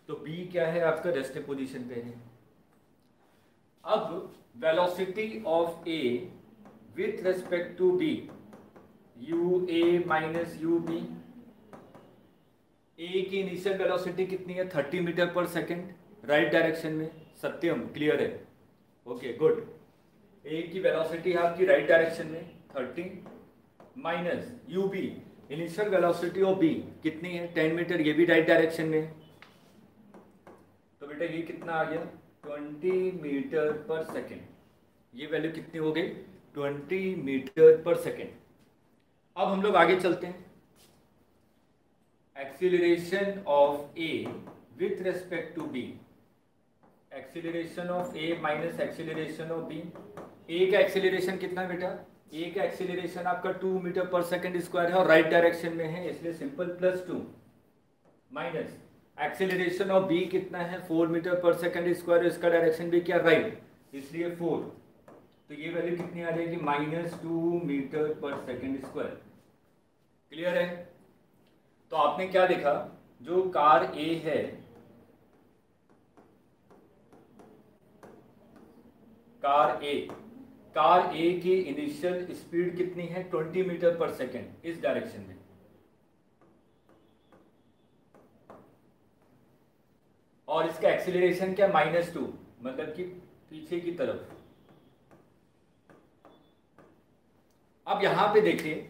तो बी क्या है, आपका रेस्ट पोजीशन पे है। अब velocity of A with respect to B, u A minus u B. A की इनिशियल वेलोसिटी कितनी है, 30 metre per second, right direction में। सत्यम क्लियर है? Okay good. ए की वेलोसिटी है आपकी राइट डायरेक्शन में 30, minus u B, initial velocity of B कितनी है, 10 मीटर, ये भी राइट डायरेक्शन में। तो बेटा ये कितना आ गया, 20 मीटर पर सेकेंड। ये वैल्यू कितनी हो गई, 20 मीटर पर सेकेंड। अब हम लोग आगे चलते हैं। Acceleration of A with respect to B, acceleration of A minus acceleration of B. A का एक्सीलरेशन कितना है बेटा, ए का एक्सीलरेशन आपका 2 मीटर पर सेकेंड स्क्वायर है और राइट डायरेक्शन में है, इसलिए simple +2, minus acceleration of B कितना है, 4 मीटर पर सेकेंड स्क्वायर, इसका डायरेक्शन भी क्या, राइट, इसलिए 4। तो ये वैल्यू कितनी आ जाएगी, -2 metre per second square. Clear है? तो आपने क्या देखा, जो कार ए है, कार ए की इनिशियल स्पीड कितनी है, 20 मीटर पर सेकेंड इस डायरेक्शन में। और इसका एक्सीलरेशन क्या, -2, मतलब कि पीछे की तरफ। अब यहां पे देखिए,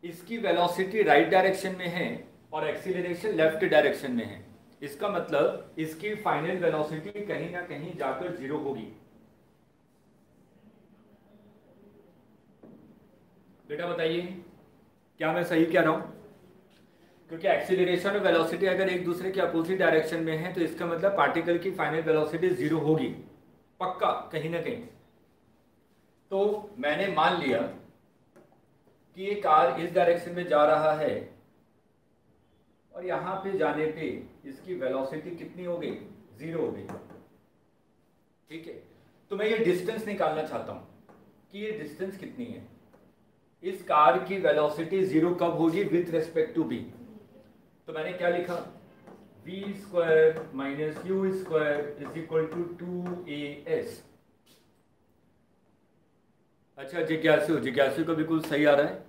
इसकी वेलोसिटी राइट डायरेक्शन में है और एक्सीलरेशन लेफ्ट डायरेक्शन में है, इसका मतलब इसकी फाइनल वेलोसिटी कहीं ना कहीं जाकर 0 होगी। बेटा बताइए क्या मैं सही कह रहा हूं? क्योंकि एक्सीलरेशन और वेलोसिटी अगर एक दूसरे के अपोजिट डायरेक्शन में है तो इसका मतलब पार्टिकल की फाइनल वेलोसिटी 0 होगी पक्का कहीं ना कहीं। तो मैंने मान लिया कि ये कार इस डायरेक्शन में जा रहा है और यहां पे जाने पे इसकी वेलोसिटी कितनी हो गई? 0 हो गई। ठीक है, तो मैं ये डिस्टेंस निकालना चाहता हूं कि ये डिस्टेंस कितनी है। इस कार की वेलोसिटी 0 कब होगी? With respect to B. तो मैंने क्या लिखा? v square minus you square is equal to 2as। अच्छा, जिज्ञासु को बिल्कुल सही आ रहा है।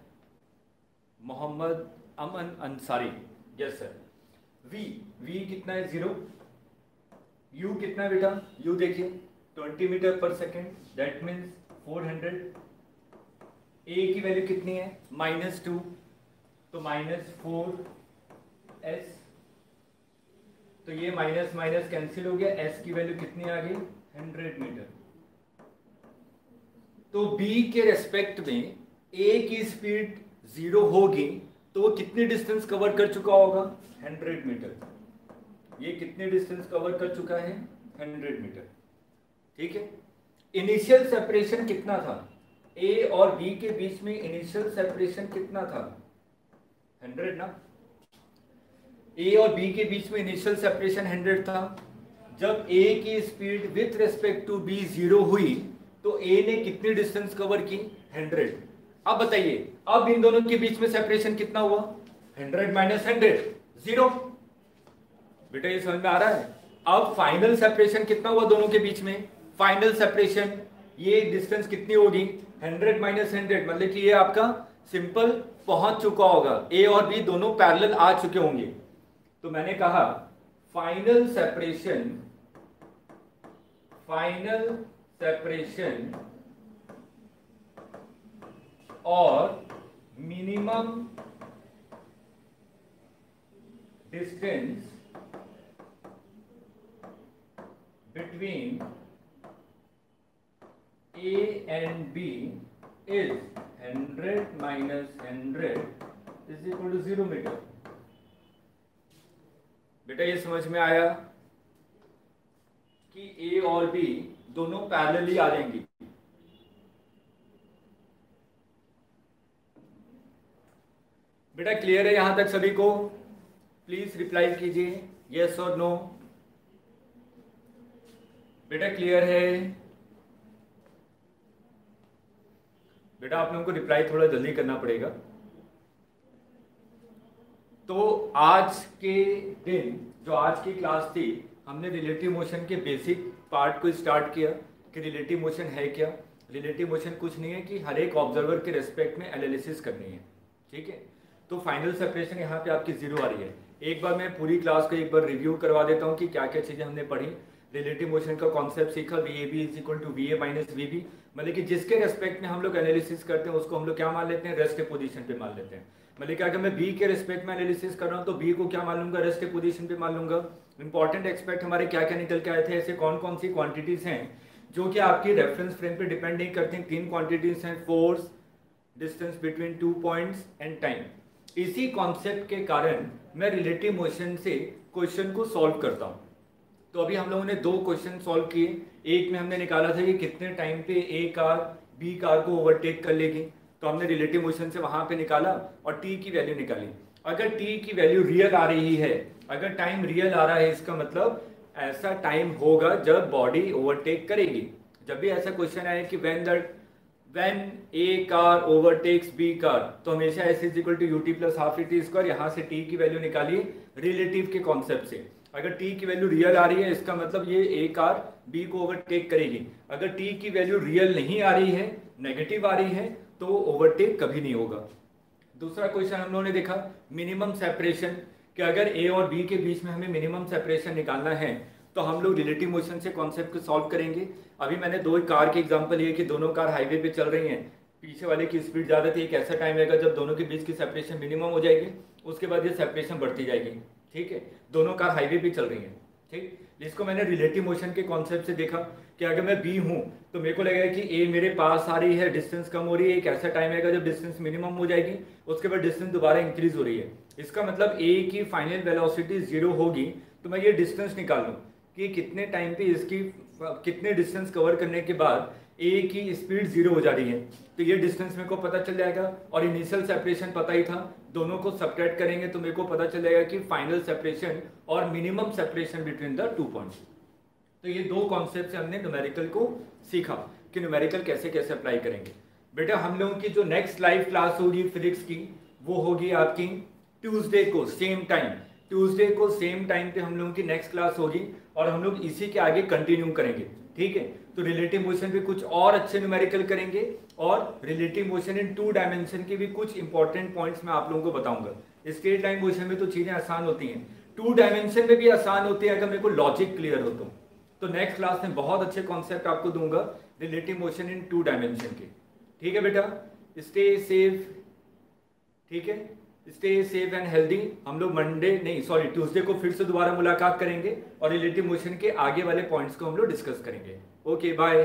मोहम्मद अमन अंसारी, यस सर। v कितना है? 0। u कितना है बेटा? u देखिए 20 metre per second, that means 400। a की वैल्यू कितनी है? -2, तो -4s। तो ये माइनस माइनस कैंसिल हो गया, s की वैल्यू कितनी आ गई? 100 मीटर। तो b के रेस्पेक्ट में a की स्पीड 0 होगी तो वो कितनी डिस्टेंस कवर कर चुका होगा? 100 मीटर। ये कितनी डिस्टेंस कवर कर चुका है? 100 मीटर। ठीक है, इनिशियल सेपरेशन कितना था? a और b के बीच में इनिशियल सेपरेशन कितना था? 100 ना। a और b के बीच में इनिशियल सेपरेशन 100 था। जब a की speed with respect to b 0 हुई तो a ने कितनी डिस्टेंस कवर की? 100। अब बताइए, अब इन दोनों के बीच में सेपरेशन कितना हुआ? 100 माइनस 100, 0। बेटा ये समझ में आ रहा है? अब फाइनल सेपरेशन कितना हुआ दोनों के बीच में? फाइनल सेपरेशन ये डिस्टेंस कितनी होगी? 100 माइनस 100, मतलब कि ये आपका सिंपल पहुंच चुका होगा। a और b दोनों पैरेलल आ चुके होंगे। तो मैंने कहा फाइनल सेपरेशन और minimum distance between A and B is 100 minus 100 is equal to 0 metre. बेटा ये समझ में आया कि A और B दोनों पैरेलली आ जाएंगी। बेटा क्लियर है यहां तक सभी को? प्लीज रिप्लाई कीजिए यस और नो। बेटा क्लियर है? बेटा आप लोगों को रिप्लाई थोड़ा जल्दी करना पड़ेगा। तो आज के दिन जो आज की क्लास थी, हमने रिलेटिव मोशन के बेसिक पार्ट को स्टार्ट किया कि रिलेटिव मोशन है क्या। रिलेटिव मोशन कुछ नहीं है कि हर एक ऑब्जर्वर के रेस्पेक्ट में एनालिसिस करनी है। ठीक है, तो फाइनल सेपरेशन यहाँ पे आपकी 0 आ रही है। एक बार मैं पूरी क्लास को एक बार रिव्यू करवा देता हूँ कि क्या क्या चीज़ें हमने पढ़ी। रिलेटिव मोशन का कॉन्सेप्ट सीखा, VAB is equal to VA minus VB, मतलब कि जिसके रेस्पेक्ट में हम लोग एनालिसिस करते हैं उसको हम लोग क्या मान लेते हैं? रेस्ट पोजीशन पे मान लेते हैं। मतलब कि अगर मैं B के रेस्पेक्ट में एनालिसिस कर रहा हूँ तो B को क्या मान लूंगा? रेस्ट पोजीशन पे मान लूंगा। इंपॉर्टेंट एक्सपेक्ट हमारे क्या क्या निकल के आए थे? ऐसे कौन कौन सी क्वांटिटीज हैं जो कि आपकी रेफरेंस फ्रेम पे डिपेंड नहीं करती? 3 क्वांटिटीज हैं, force, distance between 2 points and time. इसी कॉन्सेप्ट के कारण मैं रिलेटिव मोशन से क्वेश्चन को सॉल्व करता हूँ। तो अभी हम लोगों ने 2 क्वेश्चन सॉल्व किए। एक में हमने निकाला था कि कितने टाइम पे A कार B कार को ओवरटेक कर लेगी, तो हमने रिलेटिव मोशन से वहां पे निकाला और t की वैल्यू निकाली। अगर t की वैल्यू रियल आ रही है, अगर टाइम रियल आ रहा है, इसका मतलब ऐसा टाइम होगा जब बॉडी ओवरटेक करेगी। जब भी ऐसा क्वेश्चन आए कि when A car overtakes B car, तो हमेशा S is equal to ut plus half t square, यहाँ से t की वैल्यू निकालिए रिलेटिव के कॉन्सेप्ट से। अगर t की वैल्यू रियल आ रही है इसका मतलब ये A कार B को ओवरटेक करेगी। अगर t की वैल्यू रियल नहीं आ रही है, नेगेटिव आ रही है, तो ओवरटेक कभी नहीं होगा। दूसरा क्वेश्चन हम लोगों ने देखा मिनिमम सेपरेशन, कि अगर A और B के बीच में हमें मिनिमम सेपरेशन निकालना है तो हम लोग रिलेटिव मोशन से कॉन्सेप्ट को सॉल्व करेंगे। अभी मैंने 2 कार के एग्जांपल लिए कि दोनों कार हाईवे पे चल रही हैं, पीछे वाले की स्पीड ज़्यादा थी। एक ऐसा टाइम आएगा जब दोनों के बीच की सेपरेशन मिनिमम हो जाएगी, उसके बाद ये सेपरेशन बढ़ती जाएगी। ठीक है, दोनों कार हाईवे पे चल रही हैं, ठीक। जिसको मैंने रिलेटिव मोशन के कॉन्सेप्ट से देखा कि अगर मैं बी हूँ तो मेरे को लगेगा कि ए मेरे पास आ रही है, डिस्टेंस कम हो रही है, एक ऐसा टाइम आएगा जब डिस्टेंस मिनिमम हो जाएगी, उसके बाद डिस्टेंस दोबारा इंक्रीज हो रही है। इसका मतलब ए की फाइनल वेलोसिटी 0 होगी, तो मैं ये डिस्टेंस निकाल लूँ कि कितने टाइम पे इसकी कितने डिस्टेंस कवर करने के बाद ए की स्पीड 0 हो जा रही है, तो ये डिस्टेंस मेरे को पता चल जाएगा। और इनिशियल सेपरेशन पता ही था, दोनों को सब्ट्रैक्ट करेंगे तो मेरे को पता चल जाएगा कि फाइनल सेपरेशन और minimum separation between the 2 points. तो ये दो कॉन्सेप्ट से हमने न्यूमेरिकल को सीखा कि न्यूमेरिकल कैसे कैसे अप्लाई करेंगे। बेटा हम लोगों की जो नेक्स्ट लाइव क्लास होगी फिजिक्स की, वो होगी आपकी ट्यूसडे को सेम टाइम, ट्यूसडे को सेम टाइम पे हम लोगों की नेक्स्ट क्लास होगी और हम लोग इसी के आगे कंटिन्यू करेंगे, ठीक है। तो रिलेटिव मोशन पे कुछ और अच्छे न्यूमेरिकल करेंगे और रिलेटिव मोशन इन 2 डायमेंशन के भी कुछ इंपॉर्टेंट पॉइंट्स मैं आप लोगों को बताऊंगा। स्ट्रेट लाइन मोशन में तो चीजें आसान होती हैं, 2 डायमेंशन में भी आसान होती है अगर मेरे को लॉजिक क्लियर हो तो नेक्स्ट क्लास में बहुत अच्छे कॉन्सेप्ट आपको दूंगा रिलेटिव मोशन इन 2 डायमेंशन के, ठीक है बेटा। स्टे सेफ, ठीक है, स्टे सेफ एंड हेल्दी। हम लोग ट्यूसडे को फिर से दोबारा मुलाकात करेंगे और रिलेटिव मोशन के आगे वाले पॉइंट्स को हम लोग डिस्कस करेंगे। Okay bye.